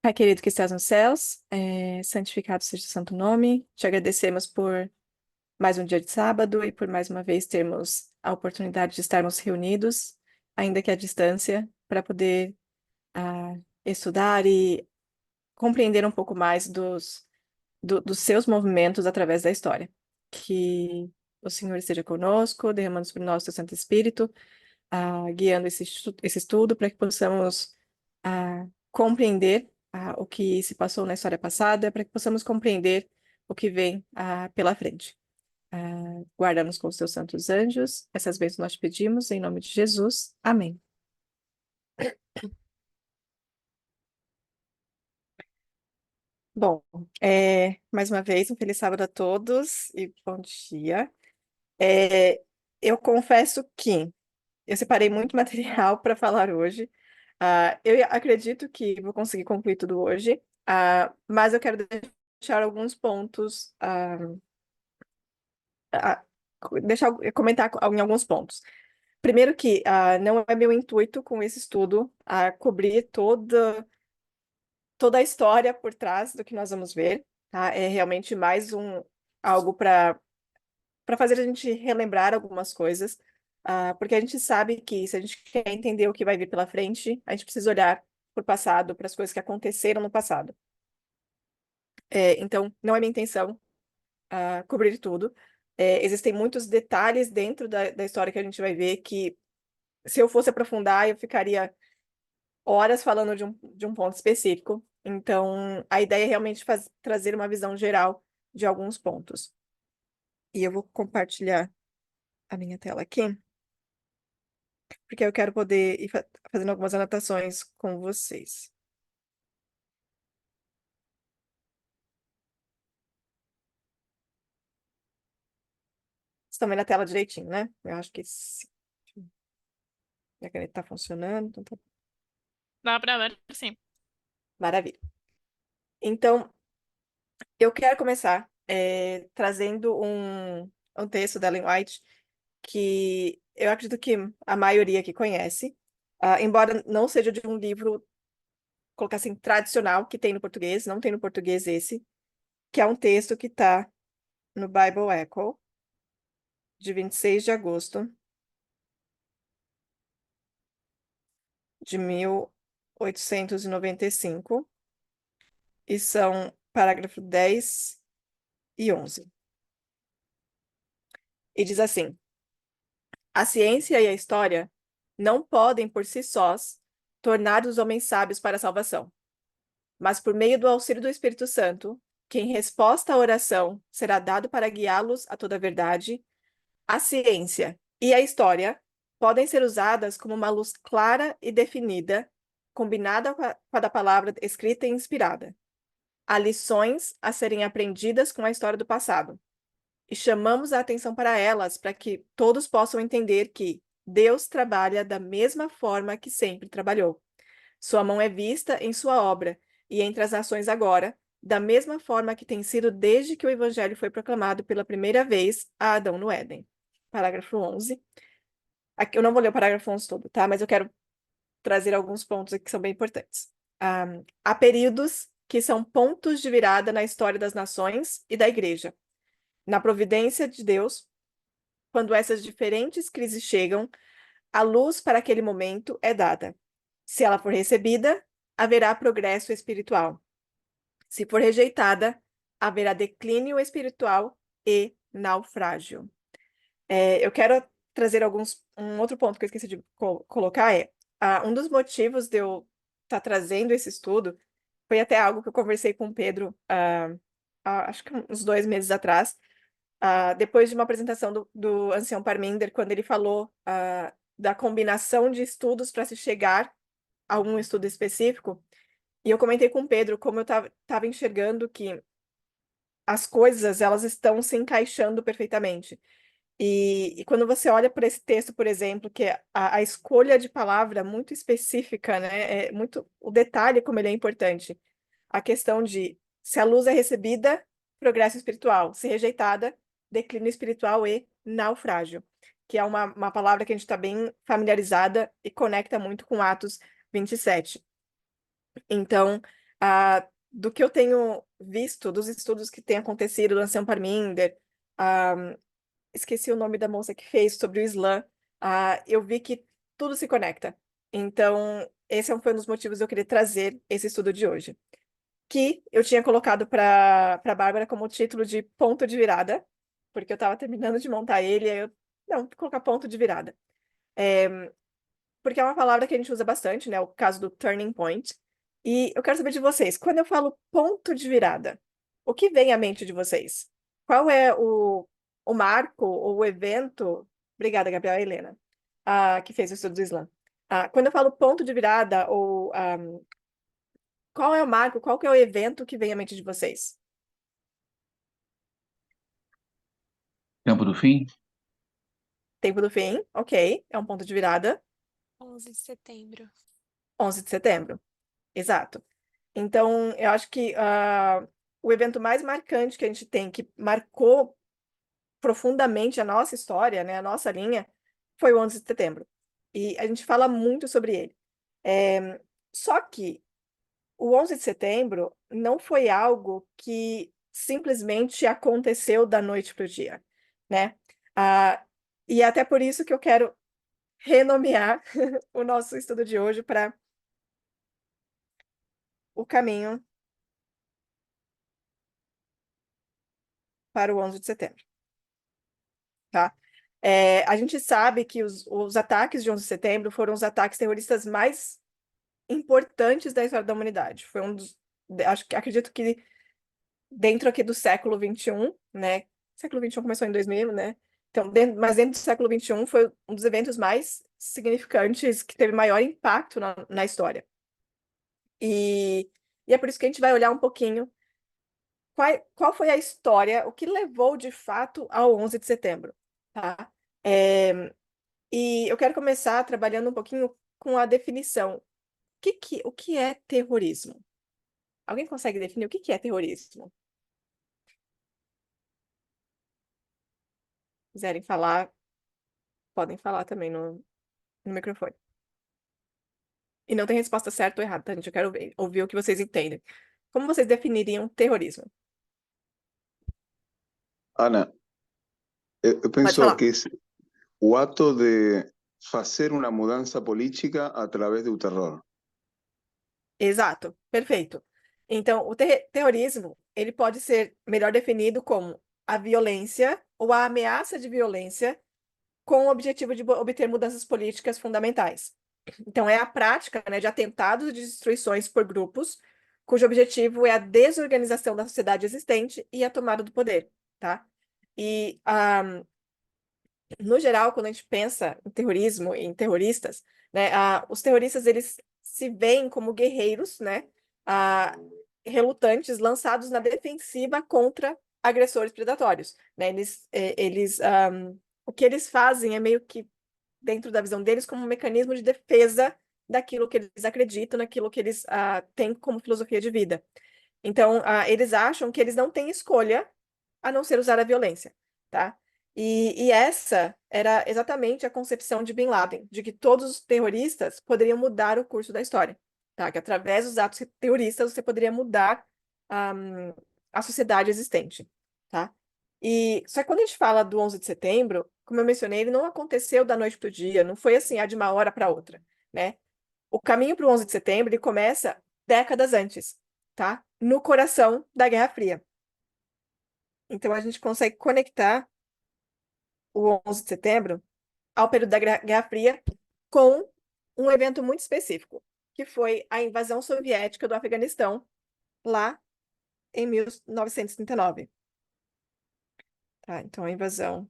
Pai querido que estás nos céus, santificado seja o santo nome. Te agradecemos por mais um dia de sábado e por mais uma vez termos a oportunidade de estarmos reunidos, ainda que à distância, para poder estudar e compreender um pouco mais dos seus movimentos através da história. Que o Senhor esteja conosco, derramando sobre nós o seu Santo Espírito, guiando esse estudo para que possamos compreender o que se passou na história passada, para que possamos compreender o que vem pela frente. Guarda-nos com os teus santos anjos, essas bênçãos nós te pedimos, em nome de Jesus. Amém. Bom, mais uma vez, um feliz sábado a todos e bom dia. É, eu confesso que eu separei muito material para falar hoje. Eu acredito que vou conseguir concluir tudo hoje, mas eu quero deixar alguns pontos, ah, comentar em alguns pontos. Primeiro que não é meu intuito com esse estudo cobrir toda a história por trás do que nós vamos ver, tá? É realmente mais algo para fazer a gente relembrar algumas coisas, porque a gente sabe que se a gente quer entender o que vai vir pela frente, a gente precisa olhar para o passado, para as coisas que aconteceram no passado. Então, não é minha intenção cobrir tudo. Existem muitos detalhes dentro da história que a gente vai ver que, se eu fosse aprofundar, eu ficaria horas falando de um ponto específico. Então, a ideia é realmente trazer uma visão geral de alguns pontos. E eu vou compartilhar a minha tela aqui, porque eu quero poder ir fazendo algumas anotações com vocês. Vocês estão vendo a tela direitinho, né? Eu acho que sim. Minha caneta está funcionando, então tá Dá pra ver, sim. maravilha. Então, eu quero começar trazendo um texto da Ellen White que eu acredito que a maioria aqui conhece, embora não seja de um livro, colocar assim, tradicional, que tem no português, não tem no português esse, que é um texto que está no Bible Echo, de 26 de agosto de 1895, e são parágrafo 10 e 11. E diz assim: a ciência e a história não podem, por si sós, tornar os homens sábios para a salvação, mas por meio do auxílio do Espírito Santo, que em resposta à oração será dado para guiá-los a toda a verdade, a ciência e a história podem ser usadas como uma luz clara e definida, combinada com a da palavra escrita e inspirada. Há lições a serem aprendidas com a história do passado, e chamamos a atenção para elas para que todos possam entender que Deus trabalha da mesma forma que sempre trabalhou. Sua mão é vista em sua obra e entre as nações agora, da mesma forma que tem sido desde que o Evangelho foi proclamado pela primeira vez a Adão no Éden. Parágrafo 11. Aqui, eu não vou ler o parágrafo 11 todo, tá? Mas eu quero trazer alguns pontos aqui que são bem importantes. Há períodos que são pontos de virada na história das nações e da igreja. Na providência de Deus, quando essas diferentes crises chegam, a luz para aquele momento é dada. Se ela for recebida, haverá progresso espiritual. Se for rejeitada, haverá declínio espiritual e naufrágio. Eu quero trazer um outro ponto que eu esqueci de colocar um dos motivos de eu estar trazendo esse estudo foi até algo que eu conversei com o Pedro, acho que uns 2 meses atrás, depois de uma apresentação do Ancião Parminder, quando ele falou da combinação de estudos para se chegar a um estudo específico. E eu comentei com o Pedro como eu estava enxergando que as coisas elas estão se encaixando perfeitamente. E quando você olha para esse texto, por exemplo, que é a escolha de palavra muito específica, né? Muito o detalhe como ele é importante. A questão de se a luz é recebida, progresso espiritual, se rejeitada, declínio espiritual e naufrágio, que é uma palavra que a gente está bem familiarizada e conecta muito com Atos 27. Então, Do que eu tenho visto, dos estudos que têm acontecido do Anselm Parminder, ah, esqueci o nome da moça que fez sobre o Islã, eu vi que tudo se conecta. Então, esse foi um dos motivos de eu querer trazer esse estudo de hoje, que eu tinha colocado para Bárbara como título de ponto de virada, porque eu estava terminando de montar ele, aí eu, não, vou colocar ponto de virada. Porque é uma palavra que a gente usa bastante, né? O caso do turning point. E eu quero saber de vocês, quando eu falo ponto de virada, o que vem à mente de vocês? Qual é o marco ou o evento? Obrigada, Gabriela e Helena, que fez o estudo do Islã. Quando eu falo ponto de virada, ou qual é o marco, qual que é o evento que vem à mente de vocês? Tempo do fim? Tempo do fim, ok, é um ponto de virada. 11 de setembro. 11 de setembro, exato. Então, eu acho que o evento mais marcante que a gente tem, que marcou profundamente a nossa história, né, a nossa linha, foi o 11 de setembro. E a gente fala muito sobre ele. Só que o 11 de setembro não foi algo que simplesmente aconteceu da noite para o dia, né? E é até por isso que eu quero renomear o nosso estudo de hoje para o caminho para o 11 de setembro. Tá? A gente sabe que os ataques de 11 de setembro foram os ataques terroristas mais importantes da história da humanidade. Foi um dos, acredito que dentro aqui do século XXI, né? Século XXI começou em 2000, né? Então, mas dentro do século XXI foi um dos eventos mais significantes, que teve maior impacto na história. E é por isso que a gente vai olhar um pouquinho qual foi a história, o que levou de fato ao 11 de setembro, tá? E eu quero começar trabalhando um pouquinho com a definição. O que é terrorismo? Alguém consegue definir o que é terrorismo? Quiserem falar, podem falar também no microfone. E não tem resposta certa ou errada, tá, gente? Eu quero ouvir o que vocês entendem. Como vocês definiriam terrorismo? Ana, eu Pode penso falar. que é o ato de fazer uma mudança política através do terror. Exato, perfeito. Então, o terrorismo, ele pode ser melhor definido como a violência ou a ameaça de violência com o objetivo de obter mudanças políticas fundamentais. Então, é a prática, né, de atentados e de destruições por grupos, cujo objetivo é a desorganização da sociedade existente e a tomada do poder, tá? E, no geral, quando a gente pensa em terrorismo, em terroristas, né, os terroristas, eles se veem como guerreiros, né, relutantes, lançados na defensiva contra agressores predatórios, né? O que eles fazem é meio que dentro da visão deles, como um mecanismo de defesa daquilo que eles acreditam, naquilo que eles têm como filosofia de vida. Então, eles acham que eles não têm escolha a não ser usar a violência, tá? E essa era exatamente a concepção de Bin Laden, de que todos os terroristas poderiam mudar o curso da história, tá? Que através dos atos terroristas você poderia mudar a sociedade existente, tá? E só que quando a gente fala do 11 de setembro, como eu mencionei, ele não aconteceu da noite para o dia, não foi assim, de uma hora para outra, né? O caminho para o 11 de setembro ele começa décadas antes, tá? No coração da Guerra Fria. Então a gente consegue conectar o 11 de setembro ao período da Guerra Fria com um evento muito específico, que foi a invasão soviética do Afeganistão, lá em 1939. Tá, então a invasão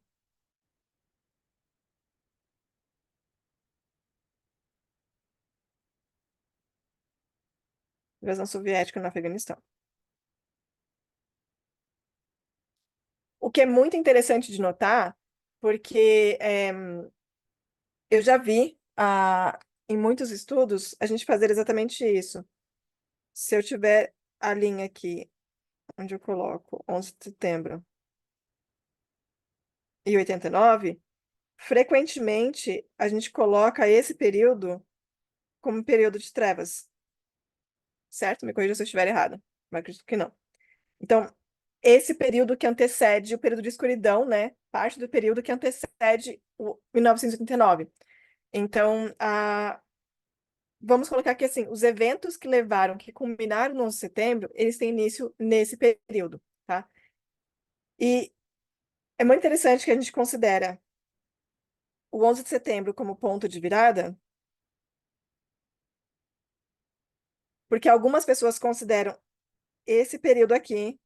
soviética no Afeganistão. O que é muito interessante de notar, porque eu já vi em muitos estudos a gente fazer exatamente isso. Se eu tiver a linha aqui, onde eu coloco 11 de setembro e 89, frequentemente a gente coloca esse período como período de trevas, certo? Me corrija se eu estiver errada, mas acredito que não. Então, esse período que antecede o período de escuridão, né? Parte do período que antecede o 1989. Então, vamos colocar aqui assim, os eventos que levaram, que culminaram no 11 de setembro, eles têm início nesse período, tá? E é muito interessante que a gente considera o 11 de setembro como ponto de virada, porque algumas pessoas consideram esse período aqui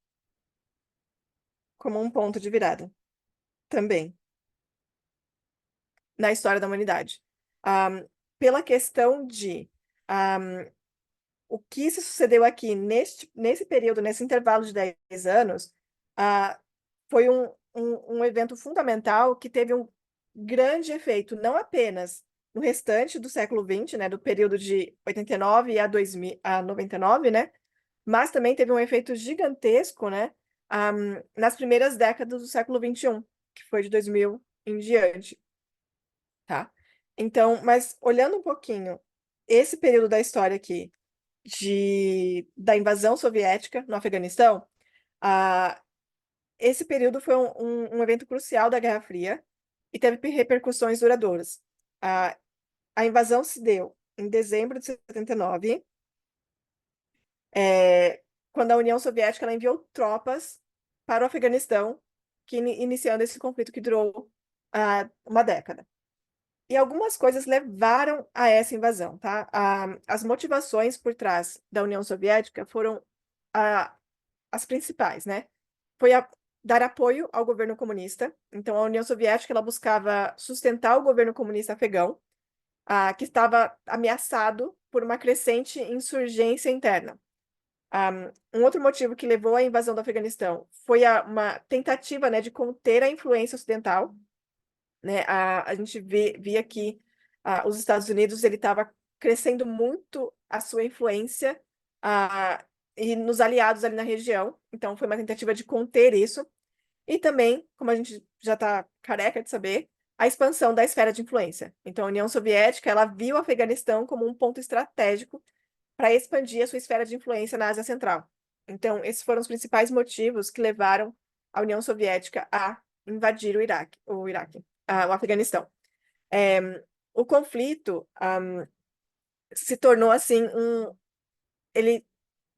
como um ponto de virada também na história da humanidade. Pela questão de o que se sucedeu aqui nesse período, nesse intervalo de 10 anos, foi um evento fundamental que teve um grande efeito, não apenas no restante do século XX, né, do período de 89 a 99, né, mas também teve um efeito gigantesco, né, nas primeiras décadas do século XXI, que foi de 2000 em diante, tá? Então, mas olhando um pouquinho esse período da história aqui, da invasão soviética no Afeganistão, esse período foi um evento crucial da Guerra Fria e teve repercussões duradouras. A invasão se deu em dezembro de 79, quando a União Soviética ela enviou tropas para o Afeganistão, iniciando esse conflito que durou uma década. E algumas coisas levaram a essa invasão, tá? As motivações por trás da União Soviética foram as principais, né? Foi dar apoio ao governo comunista. Então, a União Soviética ela buscava sustentar o governo comunista afegão, que estava ameaçado por uma crescente insurgência interna. Um outro motivo que levou à invasão do Afeganistão foi uma tentativa, né, de conter a influência ocidental, né? A gente via que os Estados Unidos ele estava crescendo muito a sua influência e nos aliados ali na região. Então, foi uma tentativa de conter isso. E também, como a gente já está careca de saber, a expansão da esfera de influência. Então, a União Soviética ela viu o Afeganistão como um ponto estratégico para expandir a sua esfera de influência na Ásia Central. Então, esses foram os principais motivos que levaram a União Soviética a invadir o Afeganistão. O conflito se tornou assim ele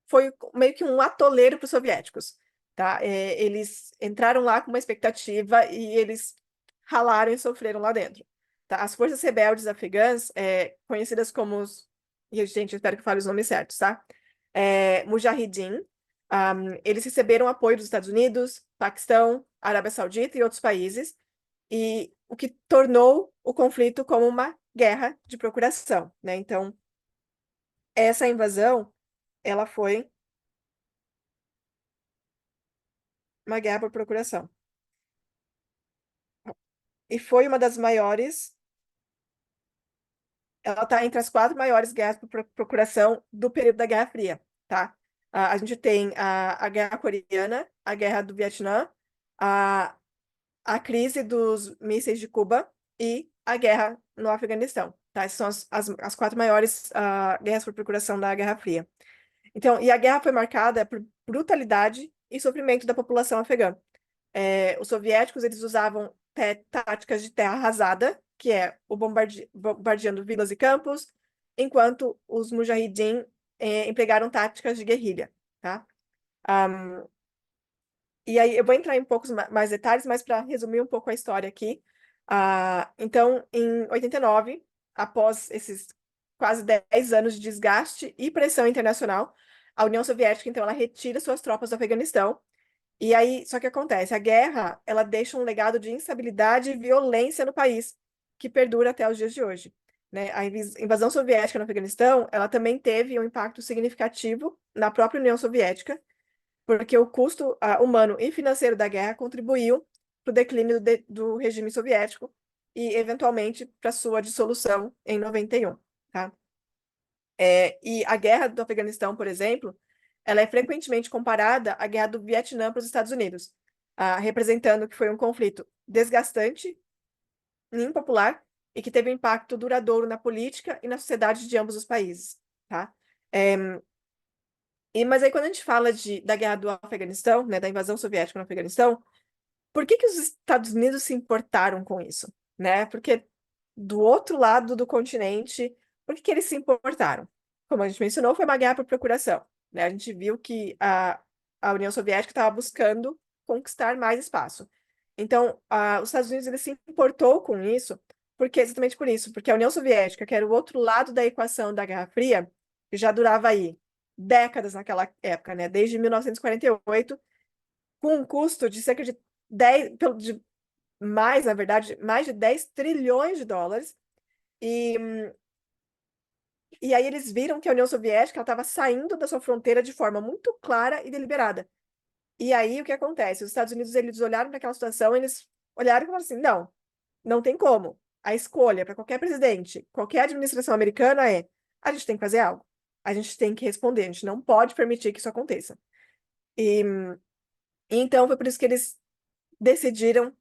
foi meio que um atoleiro para os soviéticos, tá? Eles entraram lá com uma expectativa e eles ralaram e sofreram lá dentro, tá? As forças rebeldes afegãs, conhecidas como e gente, eu espero que eu fale os nomes certos, tá? Mujahideen, eles receberam apoio dos Estados Unidos, Paquistão, Arábia Saudita e outros países, e o que tornou o conflito como uma guerra de procuração, né? Então, essa invasão, ela foi uma guerra por procuração. E foi uma das maiores, ela está entre as 4 maiores guerras por procuração do período da Guerra Fria, tá? A gente tem a Guerra Coreana, a Guerra do Vietnã, a crise dos mísseis de Cuba e a guerra no Afeganistão, tá? Essas são as 4 maiores guerras por procuração da Guerra Fria. Então, e a guerra foi marcada por brutalidade e sofrimento da população afegã. Os soviéticos eles usavam táticas de terra arrasada, que é o bombardeando vilas e campos, enquanto os mujahideen empregaram táticas de guerrilha, tá? E aí eu vou entrar em poucos mais detalhes, mas para resumir um pouco a história aqui. Então, em 89, após esses quase 10 anos de desgaste e pressão internacional, a União Soviética, então, ela retira suas tropas do Afeganistão. E aí, só que acontece, a guerra, ela deixa um legado de instabilidade e violência no país, que perdura até os dias de hoje, né? A invasão soviética no Afeganistão, ela também teve um impacto significativo na própria União Soviética, porque o custo humano e financeiro da guerra contribuiu para o declínio do regime soviético e, eventualmente, para sua dissolução em 91, tá? E a guerra do Afeganistão, por exemplo, ela é frequentemente comparada à guerra do Vietnã para os Estados Unidos, representando que foi um conflito desgastante, impopular e que teve um impacto duradouro na política e na sociedade de ambos os países, tá? Mas aí quando a gente fala da guerra do Afeganistão, né, da invasão soviética no Afeganistão, por que que os Estados Unidos se importaram com isso, né? Porque do outro lado do continente, por que que eles se importaram? Como a gente mencionou, foi uma guerra por procuração, né? A gente viu que a União Soviética estava buscando conquistar mais espaço. Então, os Estados Unidos ele se importou com isso, exatamente por isso, porque a União Soviética, que era o outro lado da equação da Guerra Fria, que já durava aí décadas naquela época, né? Desde 1948, com um custo de cerca de 10, mais, na verdade, mais de 10 trilhões de dólares. E, e aí eles viram que a União Soviética estava saindo da sua fronteira de forma muito clara e deliberada. E aí o que acontece? Os Estados Unidos eles olharam para aquela situação, eles olharam e falaram assim: não tem como. A escolha para qualquer presidente, qualquer administração americana é: a gente tem que fazer algo, a gente tem que responder, a gente não pode permitir que isso aconteça. E então foi por isso que eles decidiram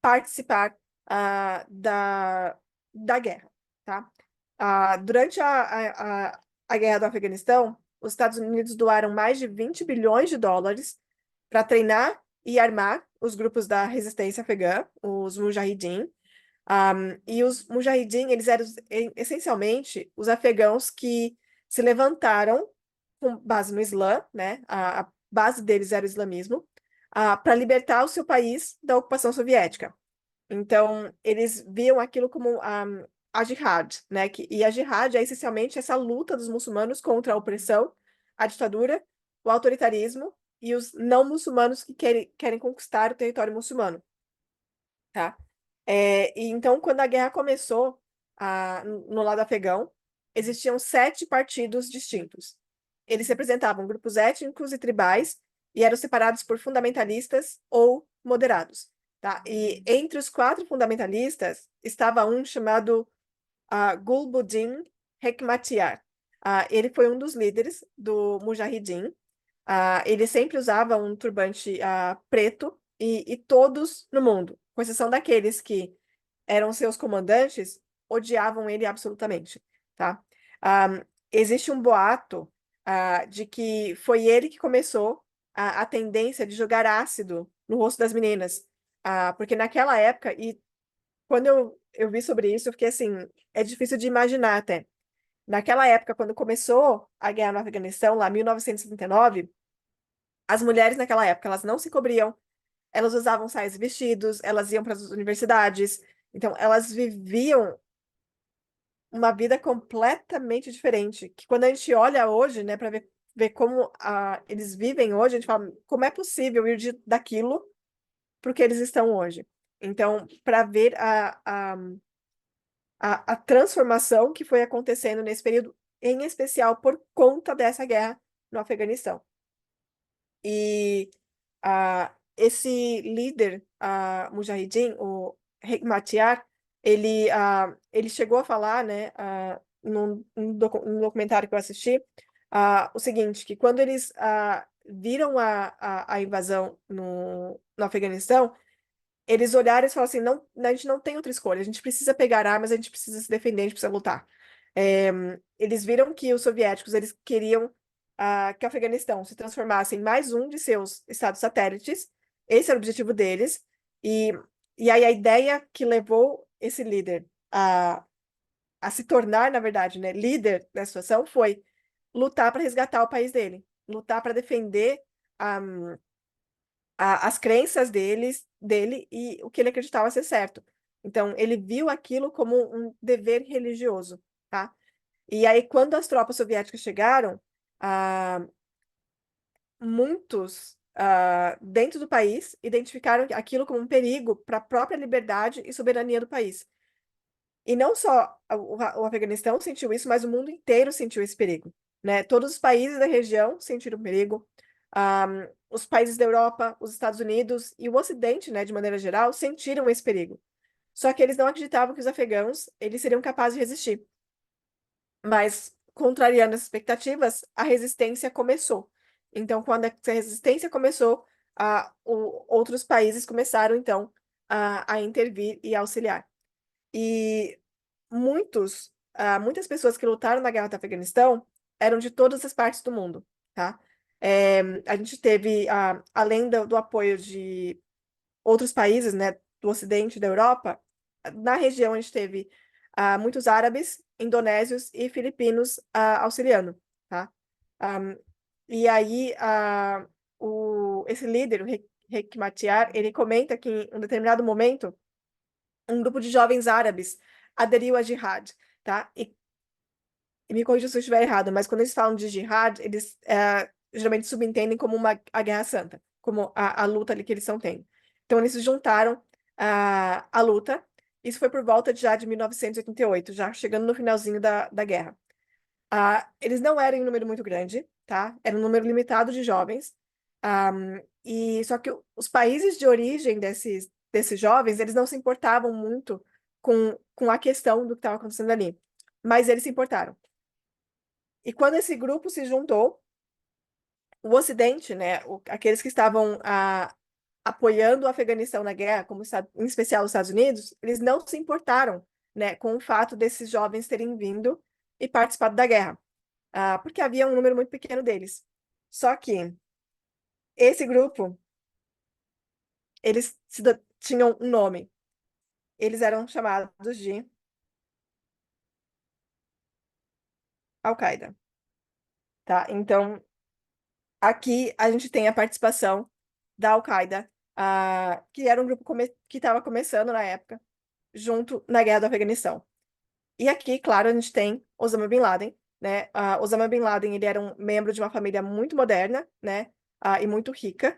participar da guerra, tá? Durante a guerra do Afeganistão, os Estados Unidos doaram mais de 20 bilhões de dólares para treinar e armar os grupos da resistência afegã, os Mujahideen. E os Mujahideen, eles eram essencialmente os afegãos que se levantaram com base no Islã, né? A base deles era o islamismo, para libertar o seu país da ocupação soviética. Então, eles viam aquilo como a jihad, né? E a jihad é essencialmente essa luta dos muçulmanos contra a opressão, a ditadura, o autoritarismo e os não muçulmanos que querem conquistar o território muçulmano, tá? E então, quando a guerra começou no lado afegão, existiam 7 partidos distintos. Eles representavam grupos étnicos e tribais e eram separados por fundamentalistas ou moderados, tá? E entre os 4 fundamentalistas estava um chamado Gulbuddin Hekmatyar. Ele foi um dos líderes do Mujahideen. Ele sempre usava um turbante preto e todos no mundo, com exceção daqueles que eram seus comandantes, odiavam ele absolutamente, tá? Existe um boato de que foi ele que começou a tendência de jogar ácido no rosto das meninas, porque naquela época, e quando eu vi sobre isso, eu fiquei assim, é difícil de imaginar até. Naquela época, quando começou a guerra no Afeganistão, lá em 1979, as mulheres naquela época, elas não se cobriam, elas usavam saias e vestidos, elas iam para as universidades, então elas viviam uma vida completamente diferente, que quando a gente olha hoje, né, para ver como eles vivem hoje, a gente fala, como é possível ir daquilo para o que eles estão hoje? Então, para ver a transformação que foi acontecendo nesse período, em especial por conta dessa guerra no Afeganistão. E esse líder Mujahideen, o Hekmatyar, ele chegou a falar, né, num documentário que eu assisti, o seguinte, que quando eles viram a invasão no Afeganistão, eles olharam e falaram assim, não, a gente não tem outra escolha, a gente precisa pegar armas, a gente precisa se defender, a gente precisa lutar. Eles viram que os soviéticos, eles queriam que o Afeganistão se transformasse em mais um de seus estados satélites, esse era o objetivo deles, e, e aí a ideia que levou esse líder a se tornar, na verdade, né, líder da situação foi lutar para resgatar o país dele, lutar para defender as crenças dele e o que ele acreditava ser certo. Então, ele viu aquilo como um dever religioso, tá? E aí, quando as tropas soviéticas chegaram, muitos dentro do país identificaram aquilo como um perigo para a própria liberdade e soberania do país. E não só o Afeganistão sentiu isso, mas o mundo inteiro sentiu esse perigo, né? Todos os países da região sentiram perigo. Os países da Europa, os Estados Unidos e o Ocidente, né, de maneira geral, sentiram esse perigo. Só que eles não acreditavam que os afegãos eles seriam capazes de resistir. Mas, contrariando as expectativas, a resistência começou. Então, quando a resistência começou, outros países começaram, então, a intervir e auxiliar. E muitas pessoas que lutaram na guerra do Afeganistão eram de todas as partes do mundo. tá? A gente teve, além do apoio de outros países, né, do Ocidente, da Europa, na região a gente teve muitos árabes, indonésios e filipinos auxiliando, tá? Um, e aí, esse líder, o Hekmatyar, ele comenta que em um determinado momento, um grupo de jovens árabes aderiu à jihad, tá? E me corrija se eu estiver errado, mas quando eles falam de jihad, eles geralmente subentendem como a Guerra Santa, como a luta ali que eles estão tendo. Então, eles se juntaram à luta. Isso foi por volta já de 1988, já chegando no finalzinho da guerra. Eles não eram em número muito grande, tá? Era um número limitado de jovens. E só que os países de origem desses jovens, eles não se importavam muito com a questão do que estava acontecendo ali. Mas eles se importaram. E quando esse grupo se juntou, o Ocidente, né, aqueles que estavam apoiando o Afeganistão na guerra, como em especial os Estados Unidos, eles não se importaram, né, com o fato desses jovens terem vindo e participado da guerra, porque havia um número muito pequeno deles. Só que esse grupo, eles tinham um nome. Eles eram chamados de Al-Qaeda, tá? Então, aqui a gente tem a participação da Al-Qaeda, que era um grupo que estava começando na época, junto na guerra do Afeganistão. E aqui, claro, a gente tem Osama Bin Laden, né? Osama Bin Laden, ele era um membro de uma família muito moderna, né? E muito rica.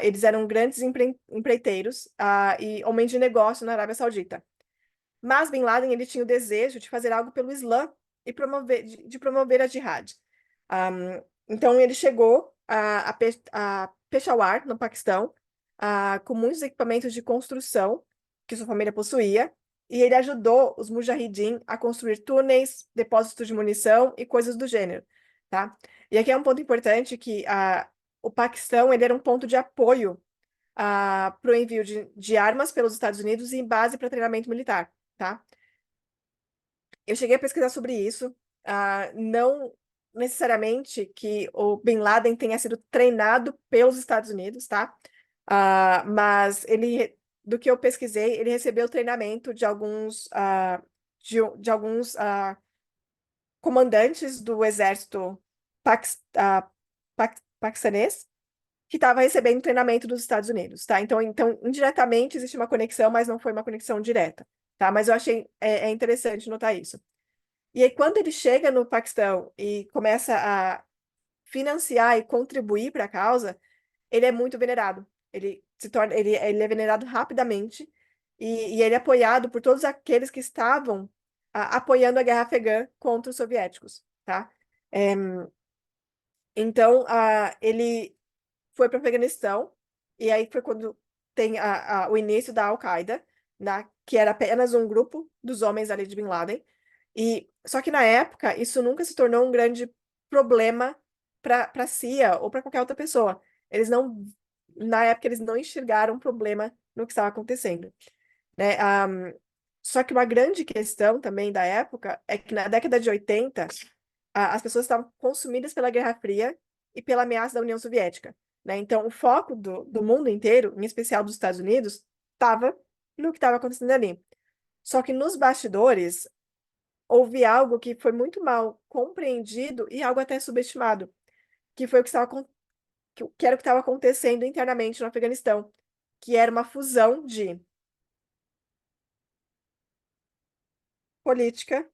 Eles eram grandes empreiteiros e homens de negócio na Arábia Saudita. Mas Bin Laden, ele tinha o desejo de fazer algo pelo Islã e de promover a jihad. Então, ele chegou a Peshawar, no Paquistão, com muitos equipamentos de construção que sua família possuía, e ele ajudou os mujahidin a construir túneis, depósitos de munição e coisas do gênero, tá? E aqui é um ponto importante que o Paquistão ele era um ponto de apoio para o envio de armas pelos Estados Unidos e base para treinamento militar, tá? Eu cheguei a pesquisar sobre isso, não necessariamente que o Bin Laden tenha sido treinado pelos Estados Unidos, tá? Mas do que eu pesquisei, ele recebeu treinamento de alguns, de alguns comandantes do exército paquistanês que estava recebendo treinamento dos Estados Unidos, tá? Então, indiretamente existe uma conexão, mas não foi uma conexão direta, tá? Mas eu achei interessante notar isso. E aí, quando ele chega no Paquistão e começa a financiar e contribuir para a causa, ele é muito venerado. Ele é venerado rapidamente e ele é apoiado por todos aqueles que estavam apoiando a guerra afegã contra os soviéticos, tá? Então, ele foi para o Afeganistão e aí foi quando tem o início da Al-Qaeda, né, que era apenas um grupo dos homens ali de Bin Laden. Só que na época isso nunca se tornou um grande problema para a CIA ou para qualquer outra pessoa. Na época eles não enxergaram problema no que estava acontecendo, né? Só que uma grande questão também da época é que na década de 80 as pessoas estavam consumidas pela Guerra Fria e pela ameaça da União Soviética, né? Então o foco do mundo inteiro, em especial dos Estados Unidos, estava no que estava acontecendo ali. Só que nos bastidores houve algo que foi muito mal compreendido e algo até subestimado, que foi o que que era o que estava acontecendo internamente no Afeganistão, que era uma fusão de política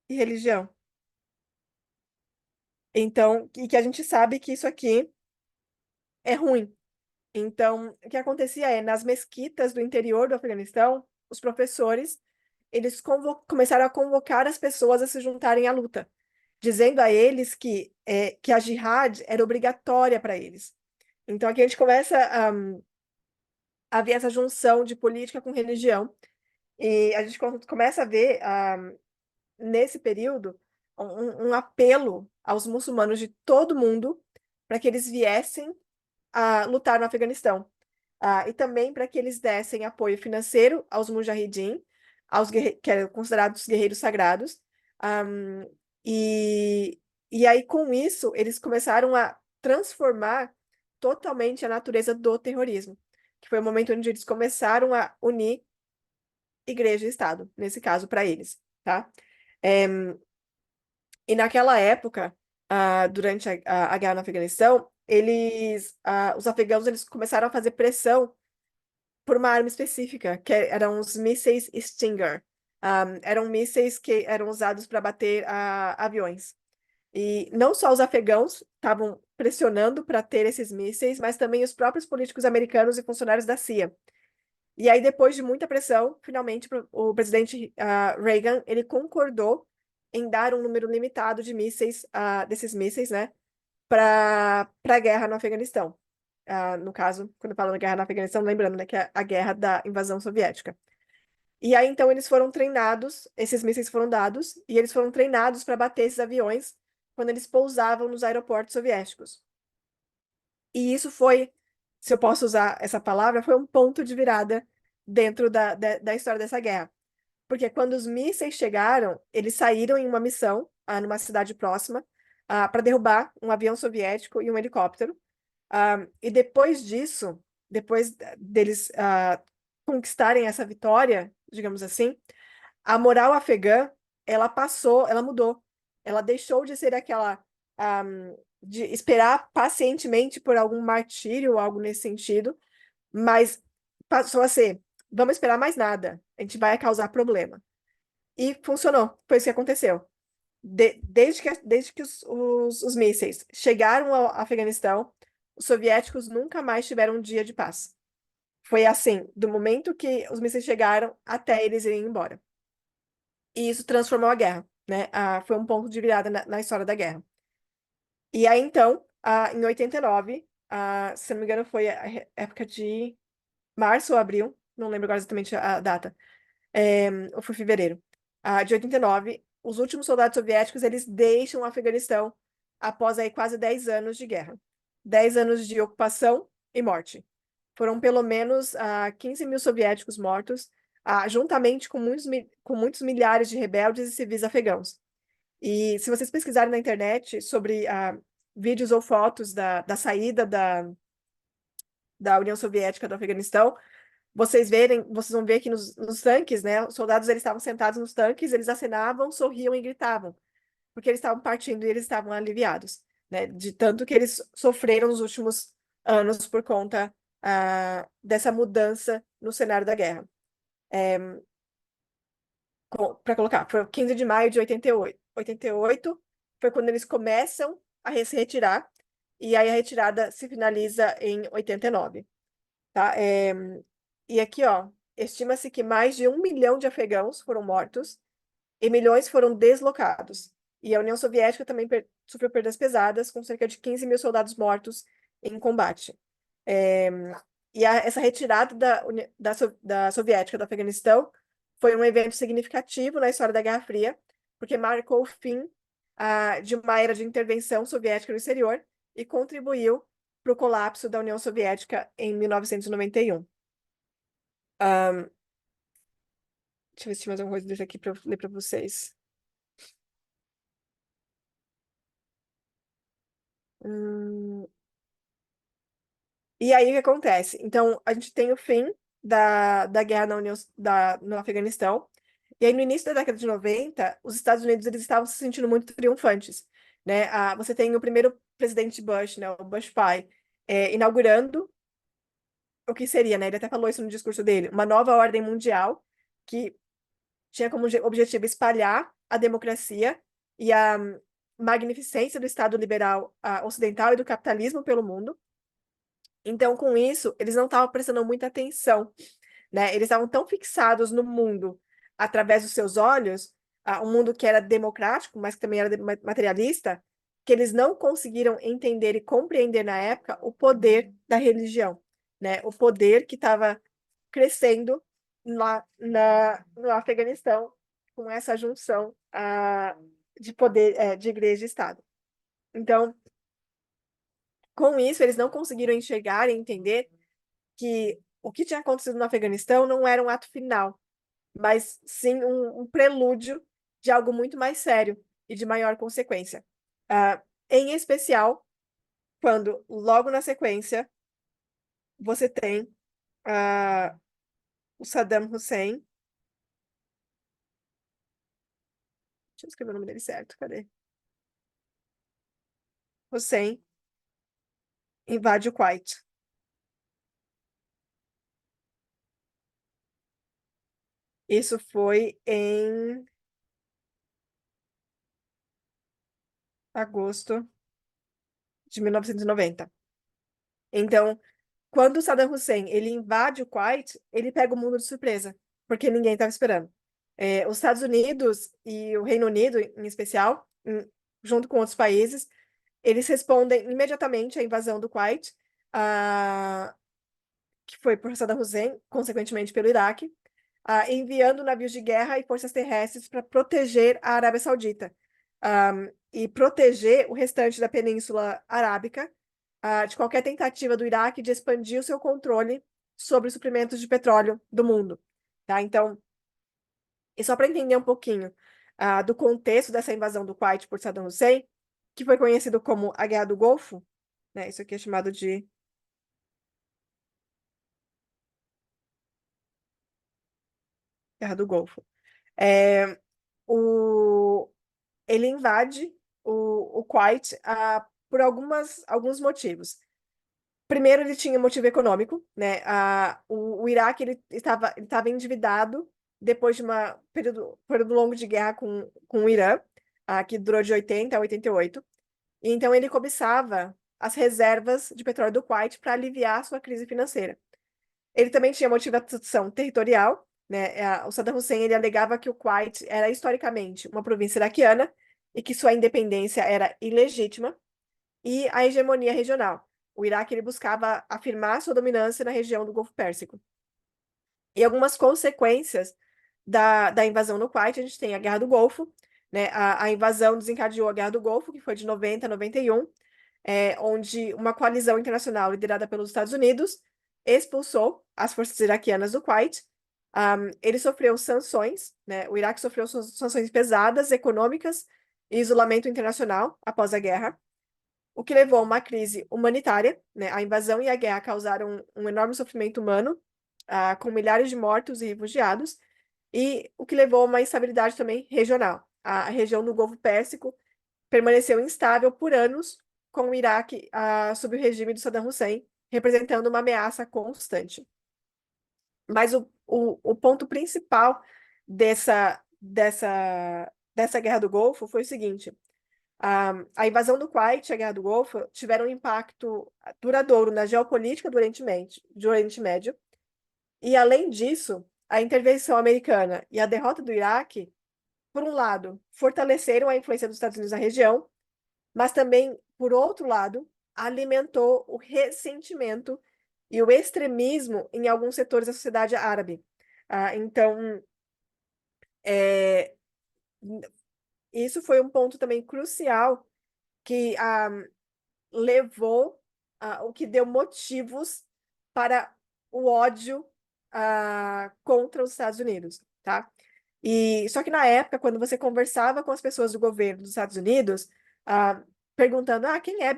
e religião. Então, e que a gente sabe que isso aqui é ruim. Então, o que acontecia nas mesquitas do interior do Afeganistão, os professores, eles começaram a convocar as pessoas a se juntarem à luta, dizendo a eles que a jihad era obrigatória para eles. Então, aqui a gente começa a ver essa junção de política com religião, e a gente começa a ver, nesse período, um apelo aos muçulmanos de todo mundo para que eles viessem a lutar no Afeganistão. E também para que eles dessem apoio financeiro aos mujahidin, que eram considerados guerreiros sagrados, e E aí, com isso, eles começaram a transformar totalmente a natureza do terrorismo, que foi o momento onde eles começaram a unir igreja e Estado, nesse caso, para eles, tá? E naquela época, durante a guerra no Afeganistão, os afegãos eles começaram a fazer pressão por uma arma específica, que eram os mísseis Stinger. Eram mísseis que eram usados para bater aviões. E não só os afegãos estavam pressionando para ter esses mísseis, mas também os próprios políticos americanos e funcionários da CIA. E aí, depois de muita pressão, finalmente o presidente Reagan ele concordou em dar um número limitado de mísseis, desses mísseis, né, para a guerra no Afeganistão. No caso, quando eu falo da guerra no Afeganistão, lembrando, né, que é a guerra da invasão soviética. E aí, então, eles foram treinados, esses mísseis foram dados, e eles foram treinados para bater esses aviões quando eles pousavam nos aeroportos soviéticos. E isso foi, se eu posso usar essa palavra, foi um ponto de virada dentro da história dessa guerra. Porque quando os mísseis chegaram, eles saíram em uma missão, numa cidade próxima, para derrubar um avião soviético e um helicóptero. E depois disso, depois deles conquistarem essa vitória, digamos assim, a moral afegã, ela mudou. Ela deixou de ser aquela de esperar pacientemente por algum martírio ou algo nesse sentido, mas passou a ser, vamos esperar mais nada, a gente vai causar problema. E funcionou, foi isso que aconteceu. Desde que os mísseis chegaram ao Afeganistão, os soviéticos nunca mais tiveram um dia de paz. Foi assim, do momento que os mísseis chegaram até eles irem embora. E isso transformou a guerra, né? Foi um ponto de virada na história da guerra. E aí, então, em 89, se não me engano, foi a época de março ou abril, não lembro agora exatamente a data, ou foi fevereiro, de 89, os últimos soldados soviéticos, eles deixam o Afeganistão após aí quase 10 anos de guerra. 10 anos de ocupação e morte. Foram pelo menos 15 mil soviéticos mortos, juntamente com muitos milhares de rebeldes e civis afegãos. E se vocês pesquisarem na internet sobre vídeos ou fotos da saída da União Soviética do Afeganistão, vocês vão ver que nos tanques, né, os soldados eles estavam sentados nos tanques, eles acenavam, sorriam e gritavam, porque eles estavam partindo e eles estavam aliviados, né, de tanto que eles sofreram nos últimos anos por conta dessa mudança no cenário da guerra. Para colocar, foi 15 de maio de 88. 88 foi quando eles começam a se retirar, e aí a retirada se finaliza em 89. Tá? E aqui, ó, estima-se que mais de 1 milhão de afegãos foram mortos e milhões foram deslocados. E a União Soviética também sofreu perdas pesadas, com cerca de 15 mil soldados mortos em combate. E essa retirada da soviética do Afeganistão foi um evento significativo na história da Guerra Fria, porque marcou o fim de uma era de intervenção soviética no exterior e contribuiu para o colapso da União Soviética em 1991. Deixa eu ver se tinha mais alguma coisa desse aqui para eu ler para vocês. E aí o que acontece? Então, a gente tem o fim da guerra no Afeganistão. E aí, no início da década de 90, os Estados Unidos eles estavam se sentindo muito triunfantes, né? Você tem o primeiro presidente Bush, né, o Bush pai, inaugurando o que seria, né? Ele até falou isso no discurso dele, uma nova ordem mundial que tinha como objetivo espalhar a democracia e a magnificência do Estado liberal ocidental e do capitalismo pelo mundo. Então, com isso, eles não estavam prestando muita atenção, né? Eles estavam tão fixados no mundo através dos seus olhos, um mundo que era democrático, mas que também era materialista, que eles não conseguiram entender e compreender na época o poder da religião, né? O poder que estava crescendo lá no Afeganistão com essa junção de poder de igreja e Estado. Então, com isso, eles não conseguiram enxergar e entender que o que tinha acontecido no Afeganistão não era um ato final, mas sim um prelúdio de algo muito mais sério e de maior consequência. Em especial, quando logo na sequência você tem o Saddam Hussein. Deixa eu escrever o nome dele certo, cadê? Hussein invade o Kuwait. Isso foi em agosto de 1990. Então, quando o Saddam Hussein ele invade o Kuwait, ele pega o mundo de surpresa, porque ninguém estava esperando. Os Estados Unidos e o Reino Unido, em especial, junto com outros países, eles respondem imediatamente à invasão do Kuwait, que foi por Saddam Hussein, consequentemente pelo Iraque, enviando navios de guerra e forças terrestres para proteger a Arábia Saudita e proteger o restante da Península Arábica de qualquer tentativa do Iraque de expandir o seu controle sobre os suprimentos de petróleo do mundo. Tá? Então, e só para entender um pouquinho do contexto dessa invasão do Kuwait por Saddam Hussein, que foi conhecido como a Guerra do Golfo, né? Isso aqui é chamado de Guerra do Golfo. Ele invade o Kuwait por alguns motivos. Primeiro, ele tinha motivo econômico, né? O Iraque ele estava endividado depois de um período longo de guerra com o Irã, que durou de 80 a 88. E então ele cobiçava as reservas de petróleo do Kuwait para aliviar sua crise financeira. Ele também tinha motivação territorial, né? O Saddam Hussein ele alegava que o Kuwait era historicamente uma província iraquiana e que sua independência era ilegítima, e a hegemonia regional. O Iraque ele buscava afirmar sua dominância na região do Golfo Pérsico. E algumas consequências da invasão no Kuwait, a gente tem a Guerra do Golfo, né? A invasão desencadeou a Guerra do Golfo, que foi de 90 a 91, onde uma coalizão internacional liderada pelos Estados Unidos expulsou as forças iraquianas do Kuwait. Ele sofreu sanções, né? O Iraque sofreu sanções pesadas, econômicas e isolamento internacional após a guerra, o que levou a uma crise humanitária, né? A invasão e a guerra causaram um enorme sofrimento humano, com milhares de mortos e refugiados, e o que levou a uma instabilidade também regional. A região do Golfo Pérsico permaneceu instável por anos, com o Iraque sob o regime do Saddam Hussein, representando uma ameaça constante. Mas o ponto principal dessa Guerra do Golfo foi o seguinte: a invasão do Kuwait e a Guerra do Golfo tiveram um impacto duradouro na geopolítica do Oriente Médio, e, além disso, a intervenção americana e a derrota do Iraque, por um lado, fortaleceram a influência dos Estados Unidos na região, mas também, por outro lado, alimentou o ressentimento e o extremismo em alguns setores da sociedade árabe. Então, isso foi um ponto também crucial que levou, o que deu motivos para o ódio contra os Estados Unidos, tá? E só que na época, quando você conversava com as pessoas do governo dos Estados Unidos, perguntando, quem é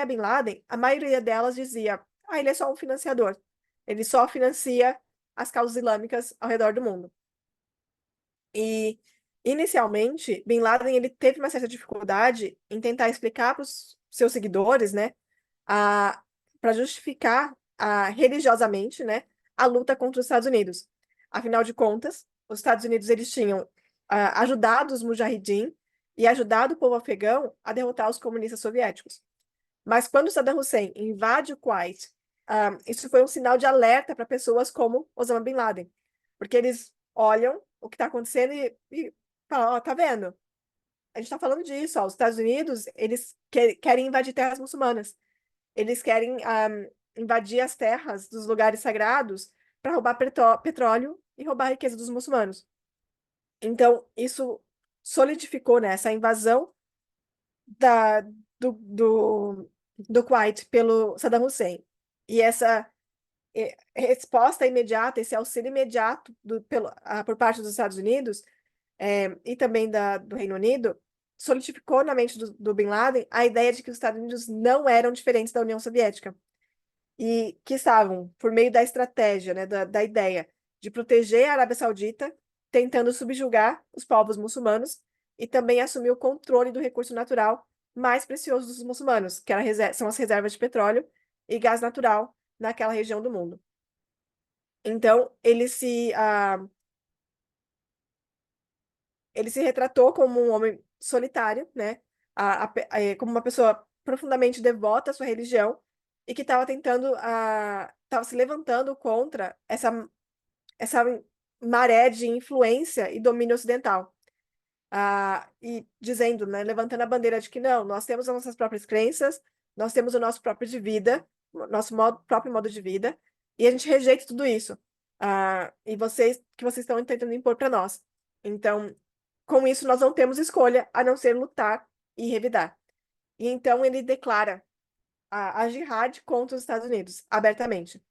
Bin Laden? A maioria delas dizia, ele é só um financiador. Ele só financia as causas islâmicas ao redor do mundo. E, inicialmente, Bin Laden ele teve uma certa dificuldade em tentar explicar para os seus seguidores, né, para justificar religiosamente, né, a luta contra os Estados Unidos. Afinal de contas, os Estados Unidos eles tinham ajudado os Mujahideen e ajudado o povo afegão a derrotar os comunistas soviéticos. Mas quando Saddam Hussein invade o Kuwait, isso foi um sinal de alerta para pessoas como Osama Bin Laden, porque eles olham o que está acontecendo e falam, tá vendo? A gente está falando disso, os Estados Unidos, eles querem invadir terras muçulmanas. Eles querem invadir as terras dos lugares sagrados para roubar petróleo e roubar a riqueza dos muçulmanos. Então, isso solidificou, né, essa invasão do Kuwait pelo Saddam Hussein. E essa resposta imediata, esse auxílio imediato por parte dos Estados Unidos e também do Reino Unido, solidificou na mente do Bin Laden a ideia de que os Estados Unidos não eram diferentes da União Soviética e que estavam, por meio da estratégia, né, da ideia de proteger a Arábia Saudita, tentando subjugar os povos muçulmanos e também assumir o controle do recurso natural mais precioso dos muçulmanos, que são as reservas de petróleo e gás natural naquela região do mundo. Então, ele se retratou como um homem solitário, né? Como uma pessoa profundamente devota à sua religião e que estava estava se levantando contra essa maré de influência e domínio ocidental. E dizendo, né, levantando a bandeira de que não, nós temos as nossas próprias crenças, nós temos o nosso próprio de vida, nosso próprio modo de vida, e a gente rejeita tudo isso. E vocês estão tentando impor para nós. Então, com isso, nós não temos escolha a não ser lutar e revidar. E então ele declara a jihad contra os Estados Unidos, abertamente.